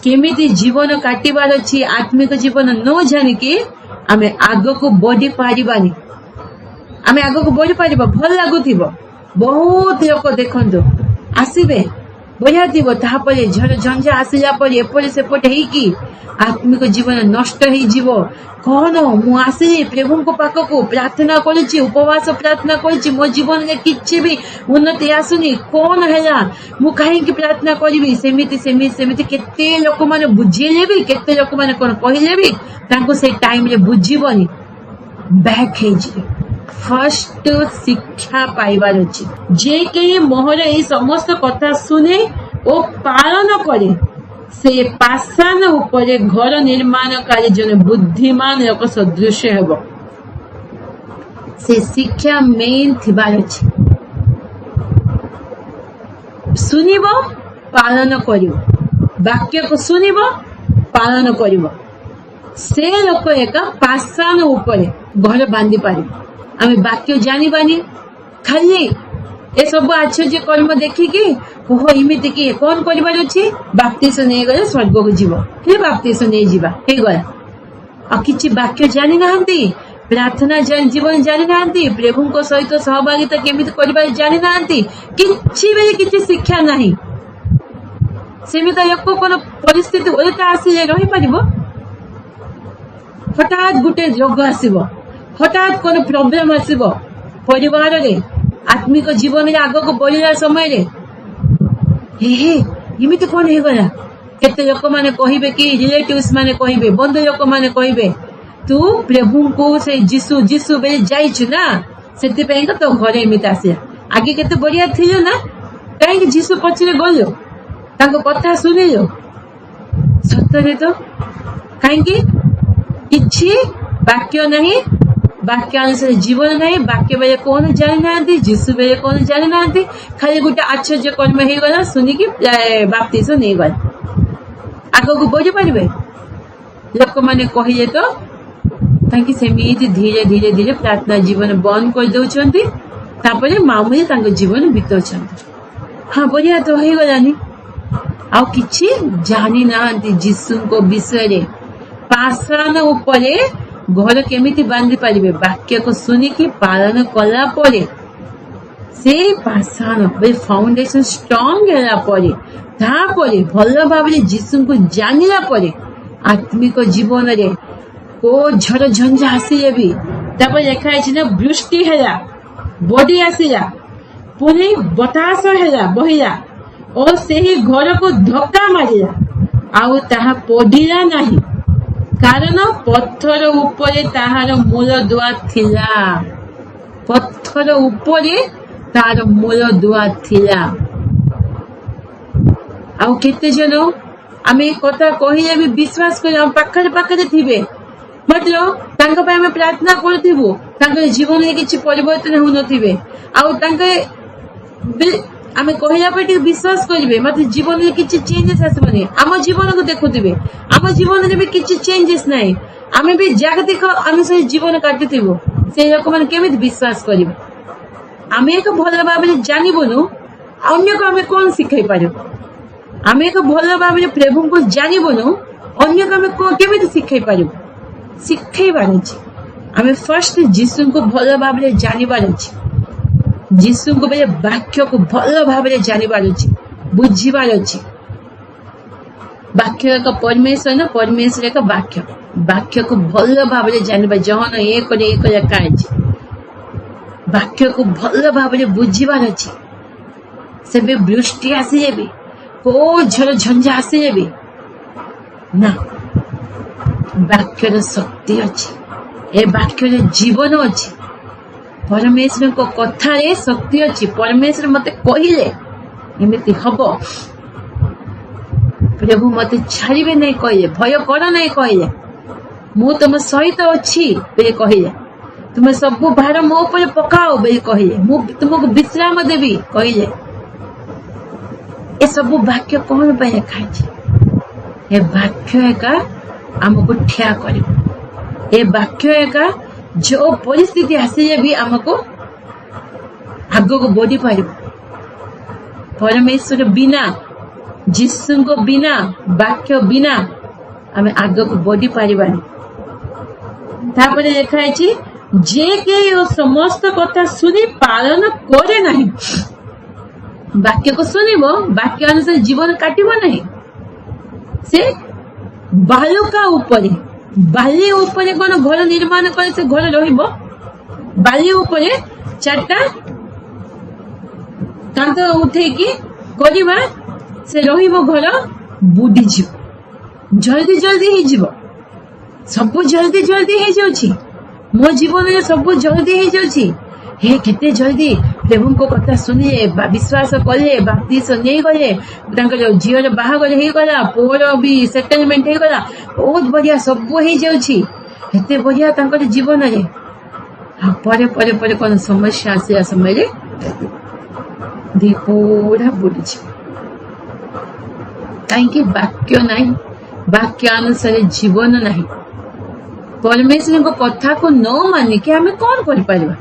କେମିତି ଜୀବନ କାଟିବାର ଅଛି, ଆତ୍ମିକ ଜୀବନ ନ ଜାଣିକି ଆମେ ଆଗକୁ ବଢି ପାରିବାନି। ଆମେ ଆଗକୁ ବଢି ପାରିବା, ଭଲ ଲାଗୁଥିବ, ବହୁତ ଲୋକ ଦେଖନ୍ତୁ ଆସିବେ, ବଢିଆ ଥିବ। ତାପରେ ଝଡ଼ ଝଞ୍ଜା ଆସିଲା ପରେ ଏପଟେ ସେପଟେ ହେଇକି ଆତ୍ମିକ ଜୀବନ ନଷ୍ଟ ହେଇଯିବ। କଣ, ମୁଁ ଆସିଲି ପ୍ରଭୁଙ୍କ ପାଖକୁ, ପ୍ରାର୍ଥନା କରୁଛି, ଉପବାସ ପ୍ରାର୍ଥନା କରୁଛି, ମୋ ଜୀବନରେ କିଛି ବି ଉନ୍ନତି ଆସୁନି, କଣ ହେଲା, ମୁଁ କାହିଁକି ପ୍ରାର୍ଥନା କରିବି? ସେମିତି ସେମିତି ସେମିତି କେତେ ଲୋକମାନେ ବୁଝେଇଲେ ବି, କେତେ ଲୋକମାନେ କଣ କହିଲେ ବି ତାଙ୍କୁ ସେ ଟାଇମରେ ବୁଝିବନି, ବ୍ୟାକ୍ ହେଇଯିବେ। ଫାଷ୍ଟ ଶିକ୍ଷା ପାଇବାର ଅଛି। ଯେ କେହି ମୋହର ଏହି ସମସ୍ତ କଥା ଶୁଣେ ଓ ପାଳନ କରେ, ସେ ପାଷାଣ ଉପରେ ଘର ନିର୍ମାଣକାରୀ ଜଣେ ବୁଦ୍ଧିମାନ ଲୋକ ସଦୃଶ ହେବ। ସେ ଶିକ୍ଷା ମେନ୍ ଥିବାର ଅଛି। ଶୁଣିବ, ପାଳନ କରିବ, ବାକ୍ୟକୁ ଶୁଣିବ, ପାଳନ କରିବ। ସେ ଲୋକ ଏକା ପାଷାଣ ଉପରେ ଘର ବାନ୍ଧି ପାରିବ। ଆମେ ବାକ୍ୟ ଜାଣିବାନି, ଖାଲି ए सब आश्चर्य कर्म देखिकी ओहो इमिति कि कौन करिबार अछि बाप्तिस्म नै गले स्वर्ग को जीव हे बाप्तिस्म नै जीवा हे गला आ किछि वाक्य जानि नाहंती प्रार्थना जीवन जानि नाहंती प्रभु को सहित सहभागिता केमिति करिबार जानि नाहंती किछि बेले किछि शिक्षा नाही सेमिता एको कोन परिस्थिति ओलटा आसी रहि परिबो हठात गुटे रोग आसीबो हठात कोन प्रॉब्लम आसीबो परिवार रे आत्मिक जीवन रे आगो को बढ़िला समय रे हे इमिति कोन हे गला केते लोक माने कहिबे कि रिलेटिव्स माने कहिबे बंधु लोक माने कहिबे तू प्रभु को से जीसु जीसु बे जाइछु ना सेति पे तो घरे इमिति आसे आगे केते बढ़िया थिलो ना काहे जीसु पछरे गयो ताको कथा सुनिलो सत्य तो काहे किछि वाक्य नहीं वाक्य अनुसार जीवन नहीं वाक्य बेले कौन जानी ना जीसु बेले कौन जानी ना खाली गोटे आश्चर्य कर्म हो गला सुनिकी बाप्तिस्म नहीं गला आग को बढ़ी पारे लोक मैंने कहिले तो ताकि सेमिति धीरे धीरे धीरे प्रार्थना जीवन बंद कर दउछंती तापरे मामूली तांको जीवन बितौछंती हाँ बढ़िया तो हो गलानी आ किछि जानी ना जीसु को विषय रे पाषाण उपरे घर केमिति बांधि पारिबे वाक्य को सुनिकी पालन कला परे से पाषाण बे फाउंडेशन स्ट्रांग होला परे तापरे भल भाबरे जीसु को जानिला परे आत्मिक जीवन रे को झड़ झंझा आसिले भी तापर लेखा है ना वृष्टि हैला बॉडी आसिला पुनी बतास हैला बहिला और सेही घर को धक्का मारिला आउ ताहा पडिला नाही कारण पत्थर उपरे ताहार मूल दुआ थिला पत्थर उपरे तार मूल दुआ थिला आउ केते जन आमे कथा कहिले भी विश्वास कर पाखरे पाखरे थिबे मतलब तांको पे आमे प्रार्थना करथिबो तांको जीवन रे किछि परिवर्तन हो नथिबे आउ तांके आमे कहिला पे विश्वास करिवे मत जीवन रे किछि चेंजेस आसबनी आम जीवन को देखुथिबे आम जीवन रे भी किछि चेंजेस नाही आमे भी जागतिक अनुसार जीवन काटिथिबो से लोक माने केमिति विश्वास करिवे आमे एक भल भाबरे जानिबोनु अन्य को आमे कोन सिखाई पारो आमे एक भल भाबरे प्रभु को जानिबोनु अन्य को आमे केमिति सिखाई पारो सिखाई बारछि आमे फर्स्ट जीसु को भल भाबरे जानिबार अछि जीसु को बेले वाक्य को भल भाबरे जानिबार अछि बुझिबार अछि वाक्य का परमेश्वर न परमेश्वर का वाक्य वाक्य को भल भाबरे जानिबा जहन एक रे एक लेखा अछि वाक्य को भल भाबरे बुझिबार अछि सेबे वृष्टि आसी भी को झड़ झंझा आसी भी ना वाक्यर शक्ति अच्छी ए वाक्यर जीवन अच्छी परमेश्वर को कथा रे शक्ति अच्छी परमेश्वर मते कहिले एमिति हबो प्रभु मते छाड़िबे नहीं कहिले भय कर नहीं कहिले मु तुम सहित अच्छी बे कहिले तुम सब भार मो ऊपर पकाओ बे कहिले मु तुमको विश्राम देवी कहिले ए सब वाक्य कौन पे लिखा है ए वाक्य का हमको ठिया कर ए वाक्य एका जो परिस्थिति आसे भी हमको आग को बढ़ी पार परमेश्वर बिना जीसु को बिना वाक्य बिना आम आग को बढ़ी पारिबानी तापरे लिखा है जे के समस्त कथा सुनी पालन करे नहीं वाक्य को सुनिबो वाक्य अनुसार जीवन काटिबो नहीं से बालुका उपरे बाली उपरे कोन घर निर्माण करे से घर रहिबो बाली उपरे चारटा कांत उठे की करिबा से रहिबो घर बुडी जीव जल्दी जल्दी ही जीव सब जल्दी जल्दी ही जाउची मो जीवन में सब जल्दी ही जाउची हे केते जल्दी प्रभु को कथा सुनिए विश्वास कले बाप्तिस्म नहीं गले तांकर झीर बाहागर हो गला पुअर भी सेटलमेंट हो गला बहुत बढ़िया सब हो जाउची एते बढ़िया तांकर जीवन रे परे परे परे कोन समस्या आसिया समय रे दीपोड़ा बुड़ी कहीं वाक्य नहीं वाक्य अनुसार जीवन नहीं परमेश्वर को कथा को न मानिक आम कौन कर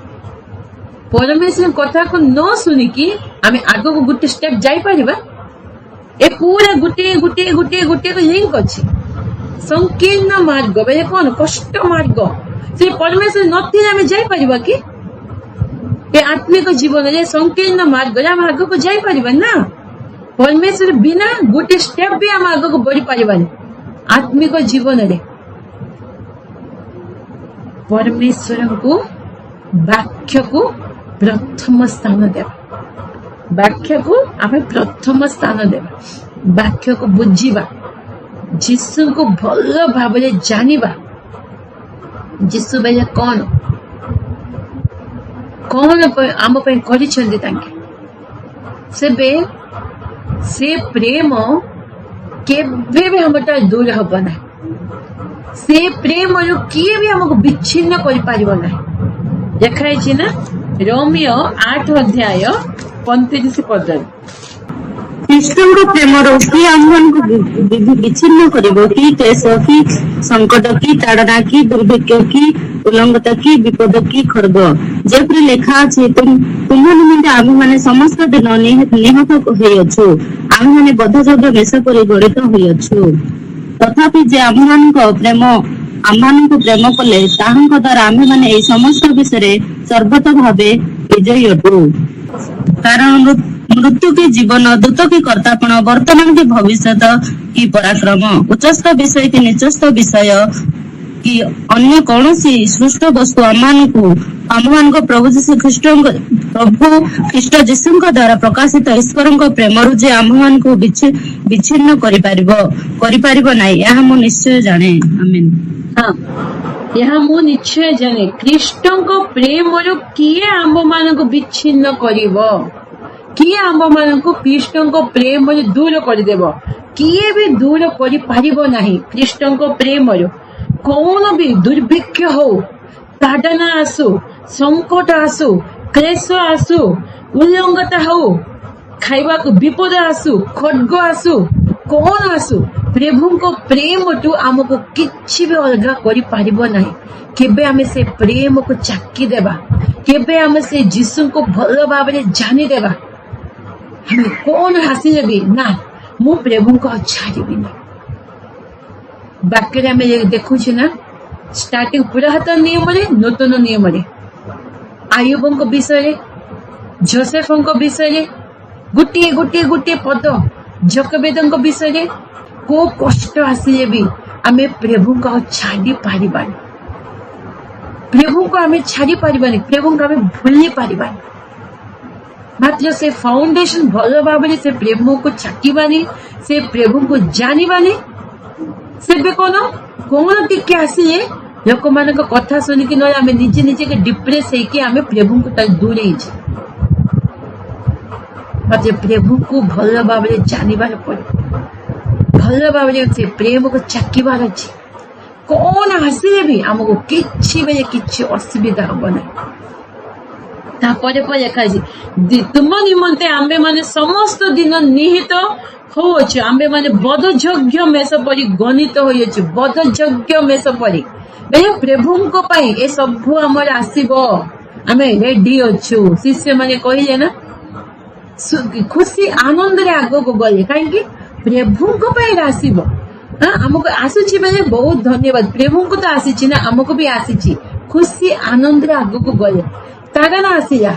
परमेश्वर कथा को न सुनिकी आम आग को गोटे स्टेप जापर ए पूरा गोटे गोटे गोटे गोटे को लिंक अच्छी संकीर्ण मार्ग बेले कौन कष्ट मार्ग से परमेश्वर नथिले जापर कि आत्मिक जीवन में संकीर्ण मार्ग आम आग को जापर ना परमेश्वर बिना गोटे स्टेप भी आम आग को बढ़ी पार आत्मिक जीवन में परमेश्वर को वाक्य को प्रथम स्थान देवा वाक्य को आम प्रथम स्थान देवा वाक्य को बुझीबा जीशु को भल भाव जानिबा जीशु बेले कौन कौन आम करिसेंती तांके सेबे से प्रेम केबे भी हमटा दूर हब ना से प्रेम किए भी हमको विच्छिन्न कर पारिबो ना देखाई ना रोमियो 8 अध्याय 35 पद ଖ୍ରୀଷ୍ଟଙ୍କ ପ୍ରେମରୁ କି ଆମମାନଙ୍କୁ ବିଚ୍ଛିନ୍ନ କରିବ କି କ୍ଲେଶ କି ସଂକଟ କି ତାଡ଼ନା କି ଦୁର୍ଭିକ୍ଷ କି ଉଲ୍ଲଂଘତା କି ବିପଦ କି ଖଡ୍ଗ ଯେପରି ଲେଖା ଅଛି ତୁମ ନିମନ୍ତେ ଆମେମାନେ ସମସ୍ତ ଦିନ ନିହତ ହୋଇଅଛୁ ଆମେମାନେ ବଦ୍ଧଯୋଗ୍ୟ ମେଷ ପରି ଗଣିତ ହୋଇଅଛୁ ତଥାପି ଯେ ଆମମାନଙ୍କୁ ପ୍ରେମ କଲେ ତାହାଙ୍କ ଦ୍ୱାରା ଆମେମାନେ ଏହି ସମସ୍ତ ବିଷୟରେ ସର୍ବତ ଭାବେ ବିଜୟୀ ଅଟୁ କାରଣ मृत्यु के जीवन दूत की कर्तापण वर्तमान के भविष्य की पराक्रम उच्चस्थ विषय की निचस्थ विषय की अन्य कौन सी सृष्ट वस्तु आम प्रभु ख्रीष्ट जीशु द्वारा प्रकाशित ईश्वर प्रेम जे आम विच्छिन्न करिपारिबो नाही यह मु निश्चय जाने आमेन। हाँ यह मु निश्चय जाने ख्रीष्ट प्रेम किए आम मान विच्छिन्न करिबो किए आम मान ख्रीष्ट प्रेम दूर करदेव किए भी दूर कर ख्रीष्ट प्रेम कौन भी दुर्भिक्ष हो ताड़ना आसु संकट आसु क्लेश आसु उल्लंघता हो खाइबा को विपद आसु खड्ग आसु कौन आसु प्रभु को प्रेम टू आमको किछि भी अलग करि पारिबो नाही केबे आमे से प्रेम को चाकी देबा केबे आमे से जीसु को भल भाबरे जानि देबा हमें कौन हासिले भी ना मु प्रभु को छाड़बी ना वाक्य आम देखु ना स्टार्टिंग पुरातन नियम नूतन नियम आयुब विषय जोसेफ विषय गोटे गोटे गोटे पद जकबेद विषय को कष्ट आसिले भी आम प्रभु को छाड़ी पारिबानी प्रभु को आम छाड़ी पारिबानी प्रभु को आम भूली पारिबानी मात्र से फाउंडेशन भल भाव से प्रेम को चाकीबानी से प्रभु को जानिबानी से कौन कौन टिके आसिले लोक मान कथा सुनिकी न आम निजे निजे के डिप्रेस होके आम प्रभु को दूरे मात्र प्रभु को भल भाव जानिबार पड़े भल भाव से प्रेम को चाकीबार अच्छे कौन आसिले भी आमको किछि बेले किछि असुविधा हम ना लिखा तुम निमंते आंबे माने समस्त दिन निहित होउछु आंबे माने बद्धयोग्य मेष परि गणित होइछु बद्धयोग्य मेष परि बेले प्रभु को पाई ए सब हमर आसीबो आमे रेडी अछु शिष्य माने कहिले ना खुशी आनंद रे आगो को गले काहे कि प्रभु को पाई आसीबो हां हमको आसीछि बेले बहुत धन्यवाद प्रभु को तो आसीछि ना हमको भी आसीछि खुशी आनंद रे आगो को गले ताड़ना आसिला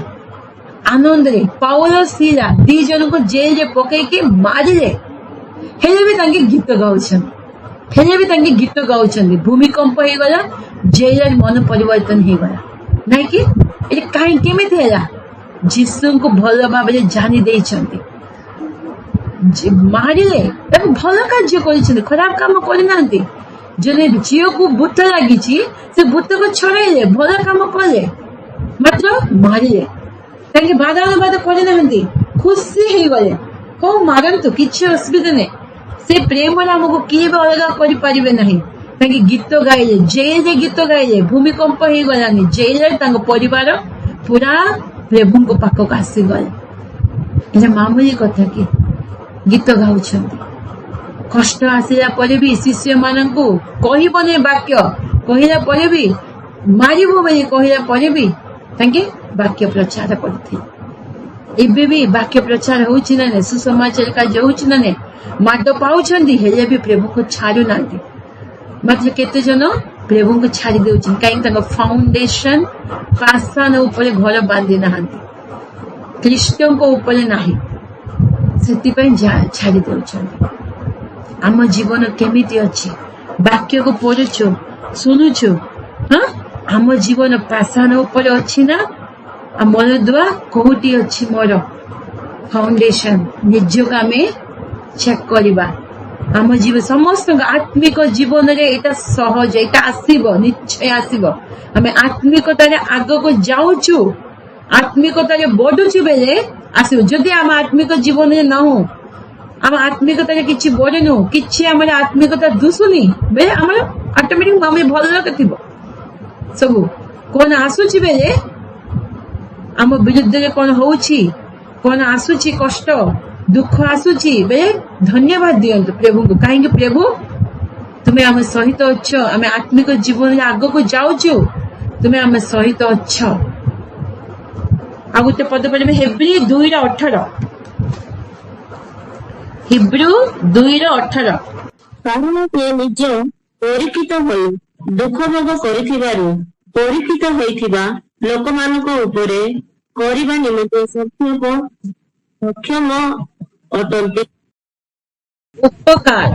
आनंद रे पाउल सीला दी जन को जेल रे पकई मारिले हेले भी तांके गीत गाउछन भूमिकंप हो गला जेल रे मन परिवर्तन हो गला नहीं कि ए काहे केमिति हैला जीसु को भल भाव जानी देइछंती मारिले ताको भल कार्य करिछंती खराब काम करि नांती जने जियो को भूत लागि से भूत को छड़ाइले भल काम कले मात्र मारिले तांके बाधा करे ना खुशी हो गले हो मारंतु किछि असुविधा नहीं से प्रेम आमको किए भी अलग करें ना गीत गाइले जेल रे गीत गाइले भूमिकंप हो गलानी जेल रे परिवार पूरा प्रभु को पाखक आसीगले मामूली कथा कि गीत गाउछन कष्ट आसिला परे भी शिष्य मानकु कहबने वाक्य कहला परे भी मारिबो बोली कहला परे भी तांके ବାକ୍ୟ ପ୍ରଚାର କରିଥିଲେ। ଏବେ ବି ବାକ୍ୟ ପ୍ରଚାର ହଉଛି ନା ନାଇଁ, ସୁସମାଚାର କାର୍ଯ୍ୟ ହଉଛି ନା ନାଇଁ, ମାଡ଼ ପାଉଛନ୍ତି ହେଲେ ବି ପ୍ରଭୁଙ୍କୁ ଛାଡୁନାହାନ୍ତି। ମାତ୍ର କେତେ ଜଣ ପ୍ରଭୁଙ୍କୁ ଛାଡି ଦେଉଛନ୍ତି, କାହିଁକି ତାଙ୍କ ଫାଉଣ୍ଡେସନ ପାଷାଣ ଉପରେ ଘର ବାନ୍ଧି ନାହାନ୍ତି, ଖ୍ରୀଷ୍ଟଙ୍କ ଉପରେ ନାହିଁ, ସେଥିପାଇଁ ଛାଡି ଦେଉଛନ୍ତି। ଆମ ଜୀବନ କେମିତି ଅଛି? ବାକ୍ୟକୁ ପଢୁଛୁ, ଶୁଣୁଛୁ, ହଁ, ଆମ ଜୀବନ ପାଷାଣ ଉପରେ ଅଛି ନା ମନ ଦୁଆ କୋଉଠି ଅଛି? ମୋର ଫାଉଣ୍ଡେସନ ନିଜକୁ ଆମେ ଚେକ୍ କରିବା। ଆମ ଜୀବନ ସମସ୍ତଙ୍କ ଆତ୍ମିକ ଜୀବନରେ ଏଇଟା ସହଜ, ଏଇଟା ଆସିବ, ନିଶ୍ଚୟ ଆସିବ। ଆମେ ଆତ୍ମିକତାରେ ଆଗକୁ ଯାଉଛୁ, ଆତ୍ମିକତାରେ ବଢୁଛୁ ବେଲେ ଆସିବ। ଯଦି ଆମ ଆତ୍ମିକ ଜୀବନରେ ନାହୁଁ, ଆମ ଆତ୍ମିକତାରେ କିଛି ବଢୁନୁ, କିଛି ଆମର ଆତ୍ମିକତା ଦୁସୁନି ବେଲେ ଆମର ଅଟୋମେଟିକ ଆମେ ଭଲ ଥିବ। ସବୁ କଣ ଆସୁଛି ବେଲେ ଆମ ବିରୁଦ୍ଧରେ କଣ ହଉଛି, କଣ ଆସୁଛି, କଷ୍ଟ ଦୁଃଖ ଆସୁଛି ବେଲେ ଧନ୍ୟବାଦ ଦିଅନ୍ତୁ ପ୍ରଭୁଙ୍କୁ, କାହିଁକି ପ୍ରଭୁ ତୁମେ ଆମ ସହିତ ଅଛ, ଆମେ ଆତ୍ମିକ ଜୀବନରେ ଆଗକୁ ଯାଉଛୁ, ତୁମେ ଆମ ସହିତ ଅଛ। ଆଉ ଗୋଟେ ପଦ ପଢିବେ ହେବ୍ରୀ 2:18। ହିବ୍ରୁ 2:18। କାରଣ ସେ ନିଜ ପରୀକ୍ଷିତ ହୋଇ ଦୁଃଖ ଭୋଗ କରିଥିବାରୁ ପରୀକ୍ଷିତ ହୋଇଥିବା ଲୋକମାନଙ୍କ ଉପରେ କରିବା ନିମନ୍ତେ ସକ୍ଷମ ଅଟନ୍ତି। ଉପକାର,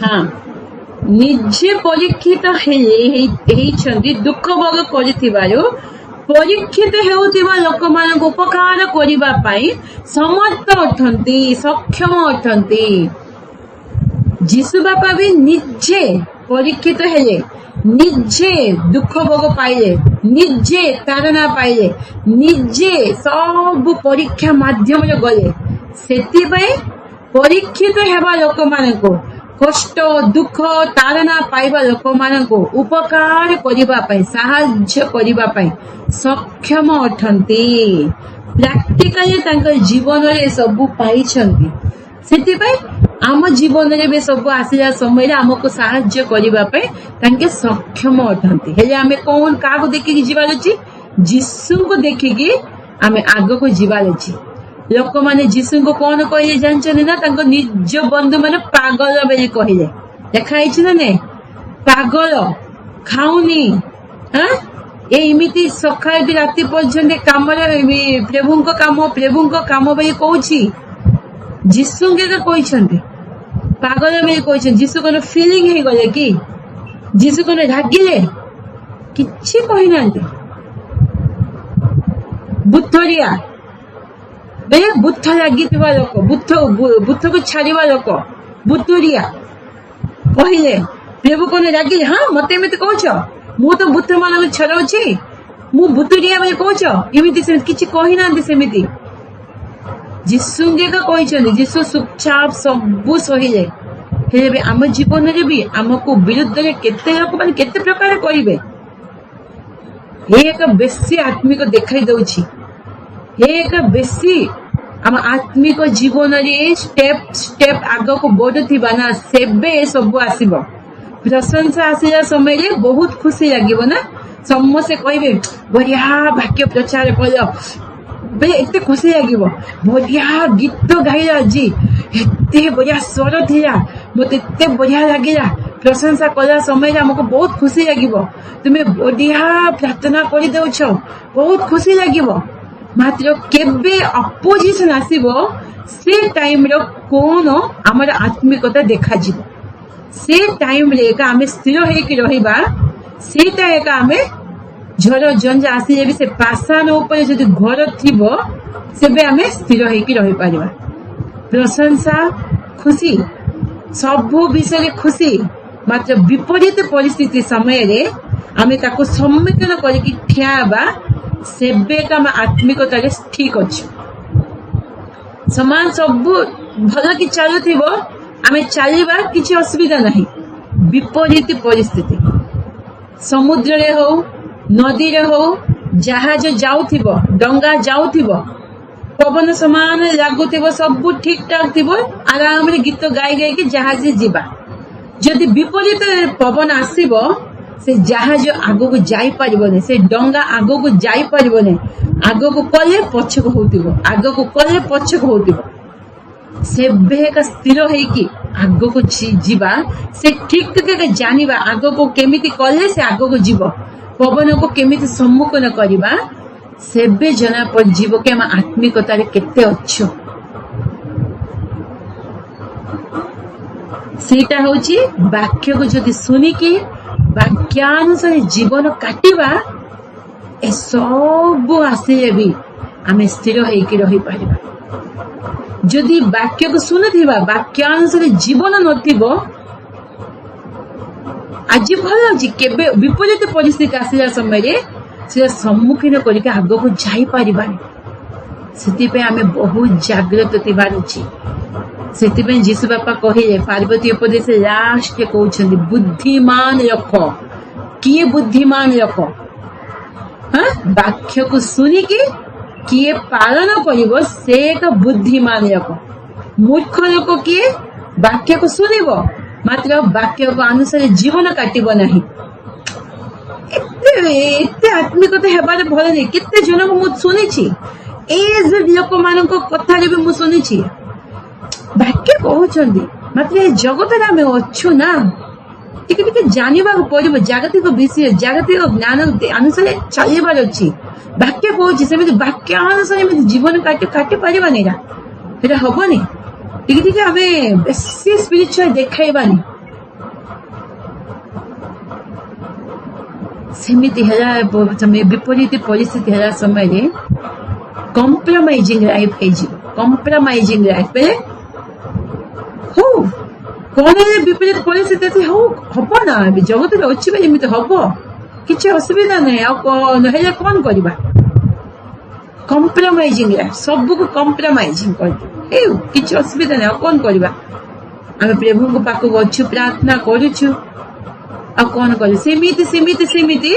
ହଁ, ନିଜେ ପରୀକ୍ଷିତ ହେଇଛନ୍ତି, ଦୁଃଖ ଭୋଗ କରିଥିବାରୁ ପରୀକ୍ଷିତ ହେଉଥିବା ଲୋକମାନଙ୍କୁ ଉପକାର କରିବା ପାଇଁ ସମର୍ଥ ଅଟନ୍ତି, ସକ୍ଷମ ଅଟନ୍ତି। ଯୀଶୁ ବାପା ବି ନିଜେ ପରୀକ୍ଷିତ ହେଲେ, ନିଜେ ଦୁଃଖ ଭୋଗ ପାଇଲେ, ନିଜେ ତାଡ଼ନା ପାଇଲେ, ନିଜେ ସବୁ ପରୀକ୍ଷା ମାଧ୍ୟମରେ ଗଲେ। ସେଥିପାଇଁ ପରୀକ୍ଷିତ ହେବା ଲୋକମାନଙ୍କୁ, କଷ୍ଟ ଦୁଃଖ ତାଡ଼ନା ପାଇବା ଲୋକମାନଙ୍କୁ ଉପକାର କରିବା ପାଇଁ, ସାହାଯ୍ୟ କରିବା ପାଇଁ ସକ୍ଷମ ଅଟନ୍ତି। ପ୍ରାକ୍ଟିକାଲି ତାଙ୍କ ଜୀବନରେ ସବୁ ପାଇଛନ୍ତି। ସେଥିପାଇଁ ଆମ ଜୀବନରେ ବି ସବୁ ଆସିଲା ସମୟରେ ଆମକୁ ସାହାଯ୍ୟ କରିବା ପାଇଁ ତାଙ୍କେ ସକ୍ଷମ ଅଟନ୍ତି। ହେଲେ ଆମେ କଣ କାହାକୁ ଦେଖିକି ଯିବାର ଅଛି? ଯୀଶୁଙ୍କୁ ଦେଖିକି ଆମେ ଆଗକୁ ଯିବାର ଅଛି। ଲୋକମାନେ ଯୀଶୁଙ୍କୁ କଣ କହିଲେ ଜାଣିଛନ୍ତି ନା? ତାଙ୍କ ନିଜ ବନ୍ଧୁ ମାନେ ପାଗଳ ବୋଲି କହିଲେ। ଲେଖା ହେଇଛି ନା ନାଇଁ? ପାଗଳ, ଖାଉନି, ଏମିତି ସକାଳୁ ରାତି ପର୍ଯ୍ୟନ୍ତ କାମରେ ପ୍ରଭୁଙ୍କ କାମ ବୋଲି କହୁଛି। ଯୀଶୁଙ୍କୁ କହିଛନ୍ତି ପାଗଳ ବୋଲି କହିଛନ୍ତି। ଯୀଶୁ କଣ ଫିଲିଂ ହେଇଗଲେ କି? ଯୀଶୁ କଣ ରାଗିଲେ? କିଛି କହିନାହାନ୍ତି। ବୁଥରିଆ ବୁଥ ଲାଗିଥିବା ଲୋକ, ବୁଥକୁ ଛାଡିବା ଲୋକ, ବୁତୁରିଆ କହିଲେ ପ୍ରଭୁ କଣ ରାଗିଲେ? ହଁ, ମତେ ଏମିତି କହୁଛ? ମୁଁ ତ ବୁଥ ମାନଙ୍କୁ ଛଡଉଛି, ମୁଁ ବୁତୁରିଆ ବୋଲି କହୁଛ? ଏମିତି କିଛି କହିନାହାନ୍ତି ସେମିତି। ଯୀଶୁଙ୍କୁ କହିଛନ୍ତି। ଯୀଶୁ ଚୁପଚାପ ସବୁ ସହିଲେ। ହେଲେ ବି ଆମ ଜୀବନରେ ବି ଆମକୁ ବିରୁଦ୍ଧରେ କେତେ ଲୋକମାନେ କେତେ ପ୍ରକାର କରିବେ। ଏକ ବେଶୀ ଆତ୍ମିକ ଦେଖାଇ ଦଉଛି, ଏକ ବେଶୀ ଆମ ଆତ୍ମିକ ଜୀବନରେ ଷ୍ଟେପ ଆଗକୁ ବଢୁଥିବା ନା, ସେବେ ସବୁ ଆସିବ। ପ୍ରଶଂସା ଆସିଲା ସମୟରେ ବହୁତ ଖୁସି ଲାଗିବ ନା। ସମସ୍ତେ କହିବେ ବଢିଆ ବାକ୍ୟ ପ୍ରଚାର କଲ, ଏତେ ଖୁସି ଲାଗିବ। ବଢିଆ ଗୀତ ଗାଇଲା, ଆଜି ଏତେ ବଢିଆ ସ୍ୱର ଥିଲା, ମତେ ଏତେ ବଢିଆ ଲାଗିଲା। ପ୍ରଶଂସା କଲା ସମୟରେ ଆମକୁ ବହୁତ ଖୁସି ଲାଗିବ। ତୁମେ ବଢିଆ ପ୍ରାର୍ଥନା କରିଦେଉଛ, ବହୁତ ଖୁସି ଲାଗିବ। ମାତ୍ର କେବେ ଅପୋଜିସନ ଆସିବ, ସେ ଟାଇମର କଣ ଆମର ଆତ୍ମିକତା ଦେଖାଯିବ। ସେ ଟାଇମରେ ଏକା ଆମେ ସ୍ଥିର ହେଇକି ରହିବା। ସେଇଟା ଏକା ଆମେ ଝଡ଼ ଝଞ୍ଜା ଆସିଲେ ବି ସେ ପାଷାଣ ଉପରେ ଯଦି ଘର ଥିବ, ସେବେ ଆମେ ସ୍ଥିର ହେଇକି ରହିପାରିବା। ପ୍ରଶଂସା, ଖୁସି, ସବୁ ବିଷୟରେ ଖୁସି। ମାତ୍ର ବିପରୀତ ପରିସ୍ଥିତି ସମୟରେ ଆମେ ତାକୁ ସମ୍ମୁଖୀନ କରିକି ଠିଆ ହେବା, ସେବେ ଆମ ଆତ୍ମିକତାରେ ଠିକ ଅଛି। ସମାଜ ସବୁ ଭଲ କି ଚାଲୁଥିବ, ଆମେ ଚାଲିବା, କିଛି ଅସୁବିଧା ନାହିଁ। ବିପରୀତ ପରିସ୍ଥିତି, ସମୁଦ୍ରରେ ହଉ, ନଦୀରେ ହଉ, ଜାହାଜ ଯାଉଥିବ, ଡଙ୍ଗା ଯାଉଥିବ, ପବନ ସମାନ ଲାଗୁଥିବ, ସବୁ ଠିକ ଠାକ ଥିବ, ଆରାମରେ ଗୀତ ଗାଇ ଗାଇକି ଜାହାଜରେ ଯିବା। ଯଦି ବିପରୀତ ପବନ ଆସିବ, ସେ ଜାହାଜ ଆଗକୁ ଯାଇପାରିବନି, ସେ ଡଙ୍ଗା ଆଗକୁ ଯାଇପାରିବନି। ଆଗକୁ କଲେ ପଛକୁ ହଉଥିବ, ଆଗକୁ କଲେ ପଛକୁ ହଉଥିବ। ସେବେ ଏକା ସ୍ଥିର ହେଇକି ଆଗକୁ ଯିବା, ସେ ଠିକ ଜାଣିବା ଆଗକୁ କେମିତି କଲେ ସେ ଆଗକୁ ଯିବ, ପବନକୁ କେମିତି ସମ୍ମୁଖୀନ କରିବା, ସେବେ ଜଣା ପଡିଯିବ କି ଆମ ଆତ୍ମିକତାରେ କେତେ ଅଛ। ସେଇଟା ହଉଛି ବାକ୍ୟକୁ ଯଦି ଶୁଣିକି ବାକ୍ୟାନୁସାରେ ଜୀବନ କାଟିବା, ଏସବୁ ଆସିଲେ ବି ଆମେ ସ୍ଥିର ହେଇକି ରହିପାରିବା। ଯଦି ବାକ୍ୟକୁ ଶୁଣୁଥିବା ବାକ୍ୟାନୁସାରେ ଜୀବନ ନଥିବ, ଆଜି ଭଲ ଅଛି, କେବେ ବିପରୀତ ପରିସ୍ଥିତି ଆସିଲା ସମୟରେ ସେଟା ସମ୍ମୁଖୀନ କରିକି ଆଗକୁ ଯାଇପାରିବାନି। ସେଥିପାଇଁ ଆମେ ବହୁତ ଜାଗ୍ରତ ଥିବାର ଅଛି। ସେଥିପାଇଁ ଯୀଶୁ ବାପା କହିଲେ ପାର୍ବତୀ ଉପଦେଶ ଲାଷ୍ଟରେ କହୁଛନ୍ତି, ବୁଦ୍ଧିମାନ ରଖ। କିଏ ବୁଦ୍ଧିମାନ ରଖ? ବାକ୍ୟକୁ ଶୁଣିକି କିଏ ପାଳନ କରିବ ସେ ଏକ ବୁଦ୍ଧିମାନ ଲୋକ। ମୂର୍ଖ ଲୋକ କିଏ? ବାକ୍ୟକୁ ଶୁଣିବ ମାତ୍ର ବାକ୍ୟକୁ ଅନୁସାରେ ଜୀବନ କାଟିବ ନାହିଁ। ଏତେ ଆତ୍ମିକତା ହେବାରେ ଭଲ ନାହିଁ। କେତେ ଜଣଙ୍କୁ ମୁଁ ଶୁଣିଛି, ଏଜ ଲୋକମାନଙ୍କ କଥାରେ ବି ମୁଁ ଶୁଣିଛି, ବାକ୍ୟ କହୁଛନ୍ତି ମାତ୍ର ଏ ଜଗତରେ ଆମେ ଅଛୁ ନା, ଟିକେ ଟିକେ ଜାଣିବାକୁ ପଡିବ। ଜାଗତିକ ବିଷୟ, ଜାଗତିକ ଜ୍ଞାନ ଅନୁସାରେ ଚାଲିବାର ଅଛି। ବାକ୍ୟ କହୁଛି ସେମିତି ବାକ୍ୟ ଅନୁସାରେ ଏମିତି ଜୀବନ କାଟି ପାରିବାନି, ସେଟା ହବନି। ଟିକେ ଟିକେ ଆମେ ବେଶୀ ସ୍ପିରିଚୁଆଲ ଦେଖାଇବାନି। ସେମିତି ହେଲା ବିପରୀତ ପରିସ୍ଥିତି ହେଲା ସମୟରେ କମ୍ପ୍ରମାଇଜିଂ ଲାଇଫ ହେଇଯିବ। କମ୍ପ୍ରମାଇଜିଂ ଲାଇଫ ହଉ କଣ ବିପରୀତ ପରିସ୍ଥିତି ଅଛି, ହଉ ହବ ନା, ଜଗତରେ ଅଛି ବୋଲି ଏମିତି ହବ, କିଛି ଅସୁବିଧା ନାହିଁ। ଆଉ ହେଲେ କଣ କରିବା? କମ୍ପ୍ରମାଇଜିଂ ଲାଇଫ, ସବୁକୁ କମ୍ପ୍ରମାଇଜିଂ କରିଦେଉ, କିଛି ଅସୁବିଧା ନାହିଁ। ଆଉ କଣ କରିବା? ଆମେ ପ୍ରଭୁଙ୍କ ପାଖକୁ ଅଛୁ, ପ୍ରାର୍ଥନା କରୁଛୁ, ଆଉ କଣ କରିବୁ? ସେମିତି ସେମିତି ସେମିତି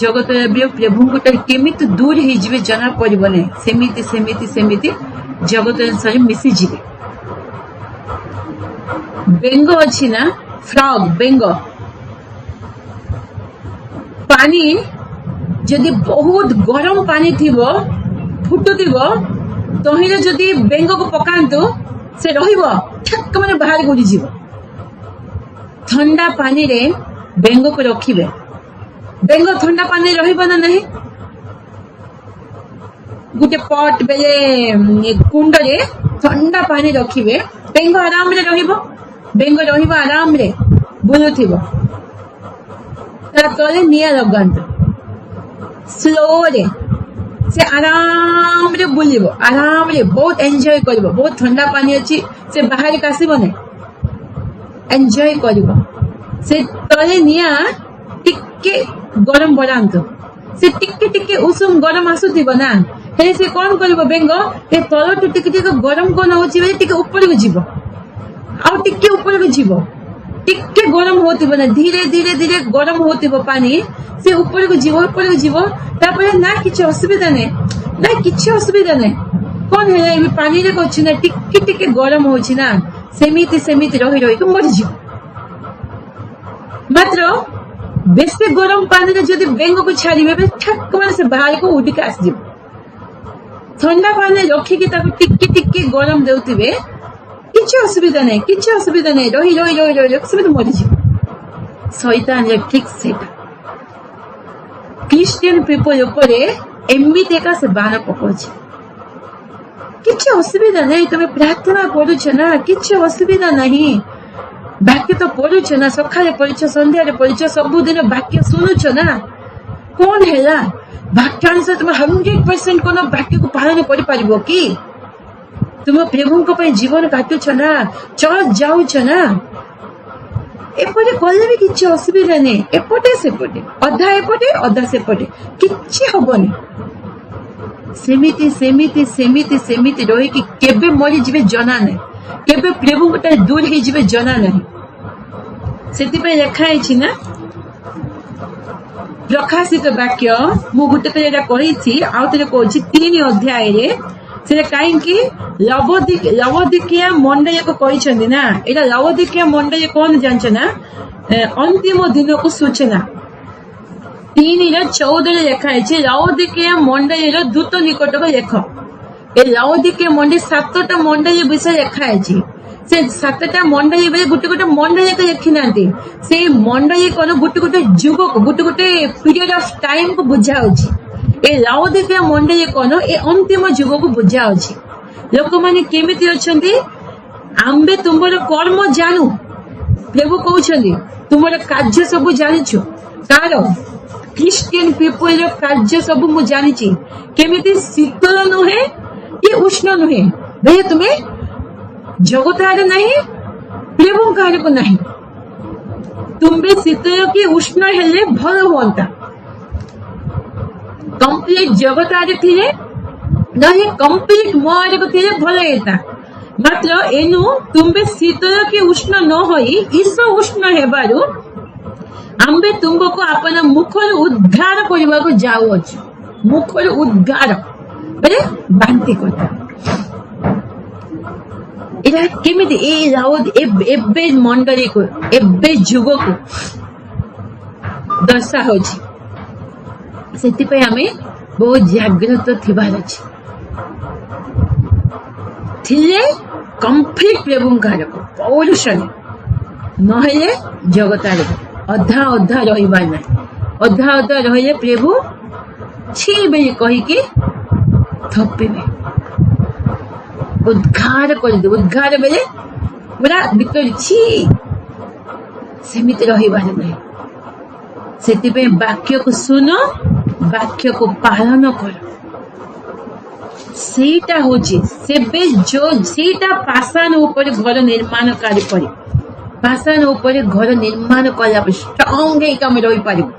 ଜଗତରେ ପ୍ରଭୁଙ୍କୁ କେମିତି ଦୂର ହେଇଯିବେ ଜଣା ପଡିବ ନାହିଁ। ସେମିତି ସେମିତି ସେମିତି ଜଗତ ସହ ମିଶିଯିବେ। ବେଙ୍ଗ ଅଛି ନା, ଫ୍ରଗ, ବେଙ୍ଗ, ପାଣି ଯଦି ବହୁତ ଗରମ ପାଣି ଥିବ, ଫୁଟୁଥିବ, ତହିଁରେ ଯଦି ବେଙ୍ଗକୁ ପକାନ୍ତୁ ସେ ରହିବ, ଠକ୍ ମାନେ ବାହାରକୁ ଉଡ଼ିଯିବ। ଥଣ୍ଡା ପାଣିରେ ବେଙ୍ଗକୁ ରଖିବେ, ବେଙ୍ଗ ଥଣ୍ଡା ପାଣିରେ ରହିବ ନା ନାହିଁ? ଗୋଟେ ପଟ ବେଲେ କୁଣ୍ଡରେ ଥଣ୍ଡା ପାଣି ରଖିବେ, ବେଙ୍ଗ ଆରାମରେ ରହିବ। ବେଙ୍ଗ ରହିବ ଆରାମରେ, ବୁଲୁଥିବ। ତା ତଳେ ନିଆଁ ଲଗାନ୍ତୁ, ସ୍ଲୋରେ ସେ ଆରାମରେ ବୁଲିବ, ଆରାମରେ ବହୁତ ଏନ୍ଜୟ କରିବ। ବହୁତ ଥଣ୍ଡା ପାଣି ଅଛି, ସେ ବାହାରକୁ ଆସିବ ନାହିଁ, ଏନ୍ଜୟ କରିବ। ସେ ତଳେ ନିଆଁ ଟିକେ ଗରମ ବଢାନ୍ତୁ, ସେ ଟିକେ ଟିକେ ଉଷୁମ ଗରମ ଆସୁଥିବ ନା, ହେଲେ ସେ କଣ କରିବ? ବେଙ୍ଗ ଏ ତଳଠୁ ଟିକେ ଟିକେ ଗରମ କଣ ହଉଛି ବୋଲି ଟିକେ ଉପରକୁ ଯିବ, ଆଉ ଟିକେ ଉପରକୁ ଯିବ। ଟିକେ ଗରମ ହଉଥିବ ନା, ଧୀରେ ଧୀରେ ଧୀରେ ଗରମ ହଉଥିବ ପାଣି, ସେ ଉପରକୁ ଯିବ, ଉପରକୁ ଯିବ। ତାପରେ ନା କିଛି ଅସୁବିଧା ନାହିଁ, ନା କିଛି ଅସୁବିଧା ନାହିଁ। କଣ ହେଲା? ଏବେ ପାଣିରେ ଅଛି ନା, ଟିକେ ଟିକେ ଗରମ ହଉଛି ନା, ସେମିତି ସେମିତି ରହି ରହିକି ମରିଯିବ। ମାତ୍ର ବେଶୀ ଗରମ ପାଣିରେ ଯଦି ବେଙ୍ଗକୁ ଛାଡ଼ିବେ, ଠକ୍ ମାନେ ସେ ବାହାରକୁ ଉଡ଼ିକି ଆସିଯିବ। ଥଣ୍ଡା ପାଣିରେ ରଖିକି ତାକୁ ଟିକେ ଟିକେ ଗରମ ଦେଉଥିବେ, କିଛି ଅସୁବିଧା ନାହିଁ, କିଛି ଅସୁବିଧା ନାହିଁ, ରହି ରହି ରହି ରହି ସେମିତି ମରିଯିବ। ଶୈତାନରେ ଠିକ ସେଇଟା ଖ୍ରୀଷ୍ଟିଆନ ପିପଲ ଉପରେ ଏମିତି ଏକା ସେ ବାଣ ପକାଉଛି। କିଛି ଅସୁବିଧା ନାହିଁ, ତମେ ପ୍ରାର୍ଥନା କରୁଛ ନା, କିଛି ଅସୁବିଧା ନାହିଁ। ବାକ୍ୟ ତ ପଢୁଛ ନା, ସକାଳେ ପଢୁଛ, ସନ୍ଧ୍ୟାରେ ପଢୁଛ, ସବୁଦିନ ବାକ୍ୟ ଶୁଣୁଛ ନା, କଣ ହେଲା? ବାକ୍ୟ ଅନୁସାରେ ତମେ 100% କଣ ବାକ୍ୟକୁ ପାଳନ କରିପାରିବ କି? ତୁମ ପ୍ରଭୁଙ୍କ ପାଇଁ ଜୀବନ କାଟୁଛ ନା, ଚର୍ଚ୍ଚ ଯାଉଛ ନା, ଏପଟେ କଲେ ବି କିଛି ଅସୁବିଧା ନାହିଁ। ଏପଟେ ସେପଟେ, ଅଧା ଏପଟେ ଅଧା ସେପଟେ, କିଛି ହବନି। ସେମିତି ସେମିତି ସେମିତି ସେମିତି ରହିକି କେବେ ମରିଯିବେ ଜଣା ନାହିଁ, କେବେ ପ୍ରଭୁଙ୍କ ଠାରୁ ଦୂର ହେଇଯିବେ ଜଣା ନାହିଁ। ସେଥିପାଇଁ ଲେଖା ହେଇଛି ନା, ପ୍ରକାଶିତ ବାକ୍ୟ, ମୁଁ ଗୋଟେ ଥର ଏଇଟା କହିଛି, ଆଉ ଥରେ କହୁଛି, 3 ଅଧ୍ୟାୟରେ ସେଟା କାହିଁକି ଲବୋଦିକିଆ ମଣ୍ଡଳୀକୁ କହିଛନ୍ତି ନା। ଏଇଟା ଲବୋଦିକିଆ ମଣ୍ଡଳୀ କଣ ଜାଣିଛ ନା? ଅନ୍ତିମ ଦିନକୁ ସୂଚନା। 3:14 ଲେଖା ହେଇଛି ଲାଉଦିକିଆ ମଣ୍ଡଳୀର ଦୂତ ନିକଟକୁ ଲେଖ। ଏ ଲାଉଦିକିଆ ମଣ୍ଡଳୀ 7ଟା ମଣ୍ଡଳୀ ବିଷୟରେ ଲେଖା ହେଇଛି। ସେ 7ଟା ମଣ୍ଡଳୀ ବେଳେ ଗୋଟେ ଗୋଟେ ମଣ୍ଡଳୀ ଲେଖି ନାହାନ୍ତି। ସେଇ ମଣ୍ଡଳୀ କଣ ଗୋଟେ ଗୋଟେ ଯୁଗକୁ ଗୋଟେ ଗୋଟେ ପିରିୟଡ ଅଫ ଟାଇମ କୁ ବୁଝା ହଉଛି। ଏ ଲାଉଦିକିଆ ମଣ୍ଡଳୀ କଣ ଏ ଅନ୍ତିମ ଯୁଗକୁ ବୁଝା ହଉଛି। ଲୋକମାନେ କେମିତି ଅଛନ୍ତି? ଆମ୍ଭେ ତୁମର କର୍ମ ଜାଣୁ। ପ୍ରଭୁ କହୁଛନ୍ତି ତୁମର କାର୍ଯ୍ୟ ସବୁ ଜାଣିଛୁ। ତାର ଖ୍ରୀଷ୍ଟିଆନ ପିପୁଲ ର କାର୍ଯ୍ୟ ସବୁ ମୁଁ ଜାଣିଛି। କେମିତି ଶୀତଳ ନୁହେଁ କି ଉଷ୍ଣ ନୁହେଁ। ଭାଇ ତୁମେ ଜଗତ ଆଡେ ନାହିଁ, ପ୍ରଭୁଙ୍କ ଆଡକୁ ନାହିଁ। ତୁମେ ଶୀତଳ କି ଉଷ୍ଣ ହେଲେ ଭଲ ହୁଅନ୍ତା। କମ୍ପ୍ଲିଟ ଜଗତ ଆଡେ ଥିଲେ ନହେଲେ କମ୍ପ୍ଲିଟ ମୋ ଆଡକୁ ଥିଲେ ଭଲ ହେଇତା। ମାତ୍ର ଏନୁ ତୁମେ ଶୀତଳ କି ଉଷ୍ଣ ନ ହୋଇ ଈଶ ଉଷ୍ଣ ହେବାରୁ ଆମ୍ଭେ ତୁମକୁ ଆପଣ ମୁଖରୁ ଉଦ୍ଧାର କରିବାକୁ ଯାଉଅଛୁ। ମୁଖରୁ ଉଦ୍ଧାର ବୋଲେ ବାନ୍ତି କଥା। ଏଇଟା କେମିତି ଏଇ ଏବେ ମଣ୍ଡଳୀକୁ ଏବେ ଯୁଗକୁ ଦର୍ଶା ହଉଛି। ସେଥିପାଇଁ ଆମେ ବହୁତ ଜାଗ୍ରତ ଥିବାର ଅଛି। ଥିଲେ କମ୍ପ୍ଲିଟ ପ୍ରଭୁଙ୍କ ଆଡକୁ ପୌରୁଷରେ, ନହେଲେ ଜଗତ ଆଡକୁ ଅଧା ଅଧା ରହିବାର ନାହିଁ। ଅଧା ଅଧା ରହିଲେ ପ୍ରଭୁ ଛି ବୋଲି କହିକି ଥପିବେ, ଉଦ୍ଘାର କରିଦେବେ। ଉଦ୍ଘାର ବେଲେ ପୁରା ଭିତରେ ଛି, ସେମିତି ରହିବାର ନାହିଁ। ସେଥିପାଇଁ ବାକ୍ୟକୁ ଶୁଣ, ବାକ୍ୟକୁ ପାଳନ କର। ସେଇଟା ହଉଛି ସେବେ ସେଇଟା ପାଷାଣ ଉପରେ ଘର ନିର୍ମାଣକାରୀ କରି ପାଷାଣ ଉପରେ ଘର ନିର୍ମାଣ କଲା ପରେ ଷ୍ଟ୍ରଙ୍ଗ ହେଇକି ଆମେ ରହିପାରିବୁ।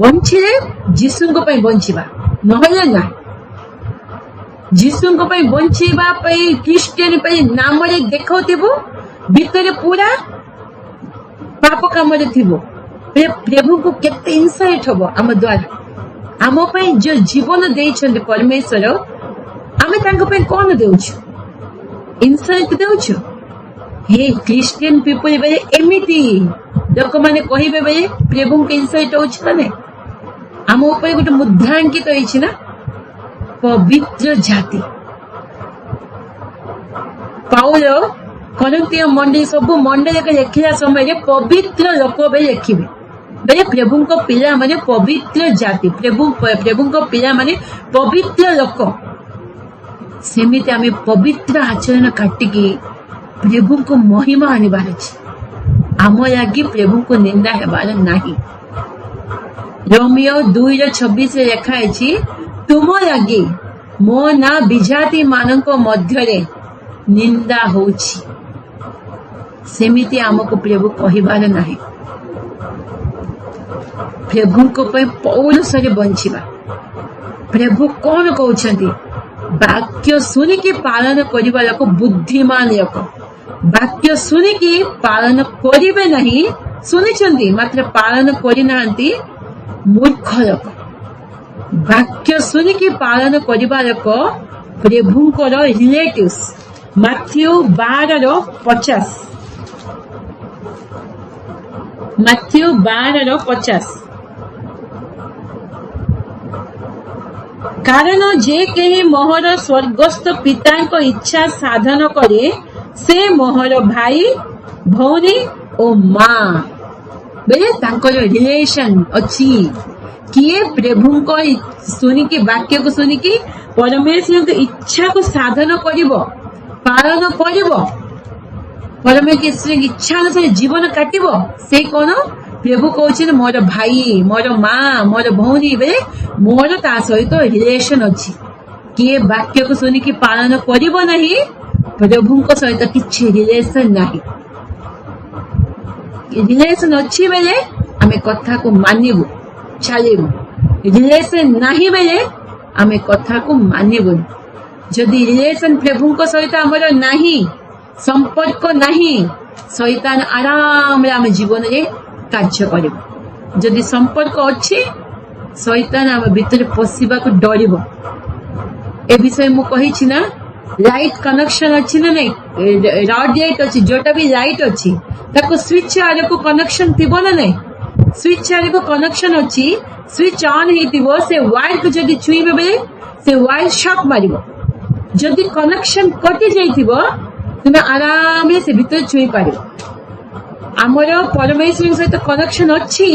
ବଞ୍ଚିଲେ ଯୀଶୁଙ୍କ ପାଇଁ ବଞ୍ଚିବା, ନହେଲେ ନା। ଯୀଶୁଙ୍କ ପାଇଁ ବଞ୍ଚିବା ପାଇଁ ଖ୍ରୀଷ୍ଟିଆନ ପାଇଁ ନାମରେ ଦେଖାଉଥିବୁ, ଭିତରେ ପୁରା ପାପ କାମରେ ଥିବ। ପ୍ରଭୁଙ୍କୁ କେତେ ଇନସାଇଟ୍ ହବ ଆମ ଦ୍ୱାରା। ଆମ ପାଇଁ ଯୋଉ ଜୀବନ ଦେଇଛନ୍ତି ପରମେଶ୍ୱର, ଆମେ ତାଙ୍କ ପାଇଁ କଣ ଦେଉଛୁ? ଇନସାଇଟ୍ ଦେଉଛୁ। ହେ ଖ୍ରୀଷ୍ଟିଆନ ପିପୁଲ ବେଲେ ଏମିତି ଲୋକମାନେ କହିବେ ବେଲେ ପ୍ରଭୁଙ୍କ ଇନସାଇଟ୍ ହଉଛି ନା ନାଇଁ? ଆମ ଉପରେ ଗୋଟେ ମୁଦ୍ରାଙ୍କିତ ହେଇଛି ନା, ପବିତ୍ର ଜାତି। ପାଉଲ କରନ୍ତୀୟ ମଣ୍ଡଳୀ ସବୁ ମଣ୍ଡଳୀକୁ ଲେଖିଲା ସମୟରେ ପବିତ୍ର ଲୋକ ବୋଲି ଲେଖିବେ। ବେଲେ ପ୍ରଭୁଙ୍କ ପିଲାମାନେ ପବିତ୍ର ଜାତି, ପ୍ରଭୁଙ୍କ ପିଲାମାନେ ପବିତ୍ର ଲୋକ। ସେମିତି ଆମେ ପବିତ୍ର ଆଚରଣ କାଟିକି ପ୍ରଭୁଙ୍କୁ ମହିମା ଆଣିବାର ଅଛି। ଆମ ଲାଗି ପ୍ରଭୁଙ୍କୁ ନିନ୍ଦା ହେବାର ନାହିଁ। ରୋମିଓ 2:26 ଲେଖା ହେଇଛି, ତୁମ ଲାଗି ମୋ ନାଁ ବିଜାତି ମାନଙ୍କ ମଧ୍ୟରେ ନିନ୍ଦା ହଉଛି। ସେମିତି ଆମକୁ ପ୍ରଭୁ କହିବାର ନାହିଁ। ପ୍ରଭୁଙ୍କ ପାଇଁ ପୌରୁଷରେ ବଞ୍ଚିବା। ପ୍ରଭୁ କଣ କହୁଛନ୍ତି? ବାକ୍ୟ ଶୁଣିକି ପାଳନ କରିବା ଲୋକ ବୁଦ୍ଧିମାନ ଲୋକ। ବାକ୍ୟ ଶୁଣିକି ପାଳନ କରିବେ ନାହିଁ, ଶୁଣିଛନ୍ତି ମାତ୍ର ପାଳନ କରିନାହାନ୍ତି, ମୂର୍ଖ ଲୋକ। ବାକ୍ୟ ଶୁଣିକି ପାଳନ କରିବା ଲୋକ ପ୍ରଭୁଙ୍କର ରିଲେଟିଭ୍ସ। ମାଥ୍ୟୁ 12:50। ମାଥ୍ୟୁ 12:50। କାରଣ ଯେ କେହି ମୋହର ସ୍ୱର୍ଗସ୍ଥ ପିତାଙ୍କ ଇଚ୍ଛା ସାଧନ କରେ, ସେ ମୋହର ଭାଇ, ଭଉଣୀ ଓ ମା। ବେଲେ ତାଙ୍କର ରିଲେସନ ଅଛି। କିଏ ପ୍ରଭୁଙ୍କ ଶୁଣିକି ବାକ୍ୟକୁ ଶୁଣିକି ପରମେଶ୍ୱରଙ୍କ ଇଚ୍ଛାକୁ ସାଧନ କରିବ, ପାଳନ କରିବ, ପରମେଶ୍ୱରଙ୍କ ଇଚ୍ଛା ଅନୁସାରେ ଜୀବନ କାଟିବ, ସେ କଣ? ପ୍ରଭୁ କହୁଛନ୍ତି ମୋର ଭାଇ, ମୋର ମା, ମୋର ଭଉଣୀ। ବେଲେ ମୋର ତା ସହିତ ରିଲେସନ ଅଛି। କିଏ ବାକ୍ୟକୁ ଶୁଣିକି ପାଳନ କରିବ ନାହିଁ, ପ୍ରଭୁଙ୍କ ସହିତ କିଛି ରିଲେସନ ନାହିଁ। ରିଲେସନ ଅଛି ବେଲେ ଆମେ କଥାକୁ ମାନିବୁ, ଚାଲିବୁ। ରିଲେସନ ନାହିଁ ବେଲେ ଆମେ କଥାକୁ ମାନିବୁନି। ଯଦି ରିଲେସନ ପ୍ରଭୁଙ୍କ ସହିତ ଆମର ନାହିଁ, ସମ୍ପର୍କ ନାହିଁ, ଶୈତାନ ଆରାମରେ ଆମ ଜୀବନରେ କାର୍ଯ୍ୟ କରିବ। ଯଦି ସମ୍ପର୍କ ଅଛି, ଶୈତାନ ଆମ ଭିତରେ ପଶିବାକୁ ଡରିବ। ଏ ବିଷୟ ମୁଁ କହିଛି ନା, ଲାଇଟ୍ କନେକ୍ସନ ଅଛି ନା ନାଇଁ? ରଡ୍ ଲାଇଟ୍ ଅଛି, ଯୋଉଟା ବି ଲାଇଟ୍ ଅଛି ତାକୁ ସୁଇଚ ଆଡକୁ କନେକ୍ସନ ଥିବ ନା ନାଇଁ? स्विच चारिको कनेक्शन अच्छी स्विच ऑन हेतिबो से वायर को जदि छुईबे बेले से वायर शॉक मारिबो जदि कनेक्शन कटि जाइथिबो तुमे आराम से भीतर छुई पारिबो आमर परमेश्वर सहित कनेक्शन अच्छी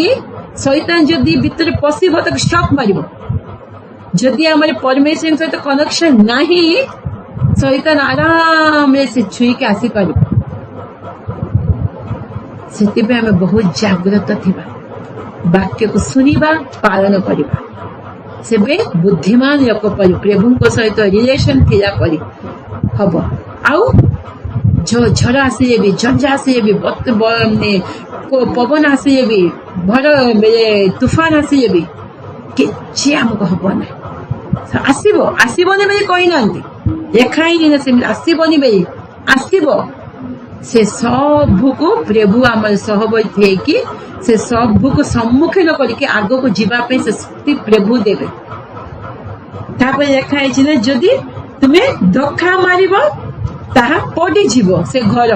शैतान जदि भीतर पशिबो तो शॉक मारिबो जदि आमर परमेश्वर सहित कनेक्शन नाही शैतान आराम से छुई के आसी पारिबो सेतिबे आमे बहुत जागृत थिबा वाक्य को सुनिबा पालन करिबा सेबे बुद्धिमान लोक परि प्रभु सहित रिलेशन थिला परि हबो आउ जो झड़ आसे भी झंझा आसे भी पवन आसे भी भर तुफान आसे भी किछि हमको हबो ना आसीबो आसीबोनी बेले कहि नांती देखाई से आसीबोनी बेले आसीबो से सब को प्रभु आम सहवर्ती है कि से सब को सम्मुखीन करके आग को जीवाई से शक्ति प्रभु देवे लिखाई जदि तुम्हें धक्का मार पड़ी जीव से घर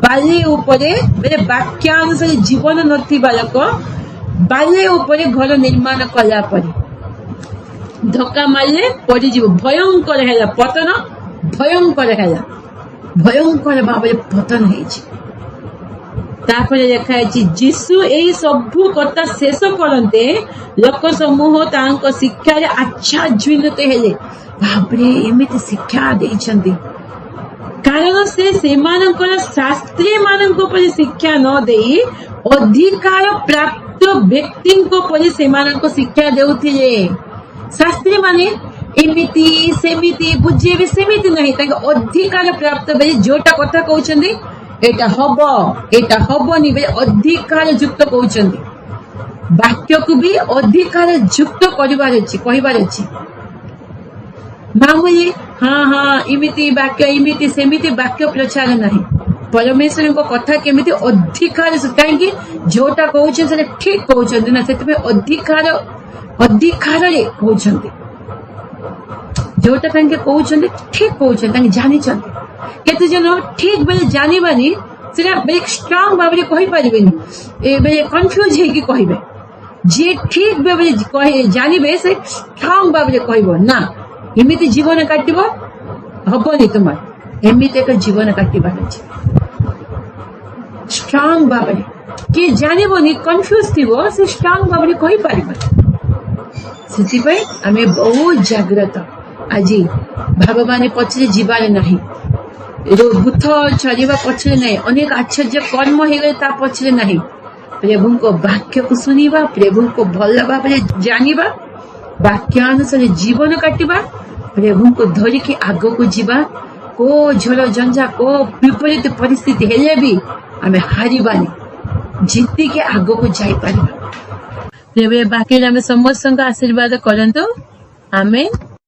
बाली उपरे वाक्यानुसार जीवन नथिबा लोक बाली उपरे घर निर्माण कला परे धक्का मारे पड़ी जीव भयंकर है पतन भयंकर है भयंकर भाव पतन होपर लिखाई जीशु यही सबू कथा शेष करते लोक समूह तांको शिक्षार आच्छादित हेले भावरे एमिति शिक्षा देइछन्ति कारण से शास्त्री मानक पर शिक्षा न देई अधिकार प्राप्त व्यक्ति पर शिक्षा देउथिले शास्त्री माने एमिति सेमिति बुझेबे सेमिति नहीं अधिकार प्राप्त बेले जोटा कथा कहउछन्ति एटा हबनी बेले अधिकार युक्त कहउछन्ति वाक्य को भी अधिकार युक्त करिवार अछि कहिवार अछि मामूली हाँ इमिति वाक्य इमिति सेमिति वाक्य प्रचार नहीं परमेश्वर को कथा केमिति अधिकार कहीं जोटा कहउछन्ति ठीक कहउछन्ति ना सेते अधिकार रे कहउछन्ति जोटा तांके कहउछन्ति ठीक कहउछन्ति तांके जानिछन्ति केते जन ठीक बेले जानिबानी सेटा बेले स्ट्रांग भाबरे कहि परिबेनी ए बेले कंफ्यूज हे कि कहिबे जे ठीक बेले कहि जानिबे से स्ट्रांग भाबरे कहिबो ना एमिति जीवन काटिबो हबनी तुमार एमिति एक जीवन काटिबार अछि स्ट्रांग भाबरे के जानिबोनी कंफ्यूज थिबो से स्ट्रांग भाबरे कहि परिबो सेति पय आमे बहुत जागृत आज भाव मान पछरे जीवार नहीं बुथ चढ़ा पछरे नहीं अनेक आश्चर्य कर्म हो गए ता पछरे नहीं प्रभु को वाक्य को सुनिबा प्रभु को भल भाव जानिबा वाक्यानुसार जीवन काटिबा प्रभु को धरिकी आग को जीवा को झड़ झंझा को विपरीत परिस्थिति हेले भी आमे हारिबानी जीति के आग को जाई परिबा प्रभु वाक्य आमे समस्त आशीर्वाद करंतो आमेन।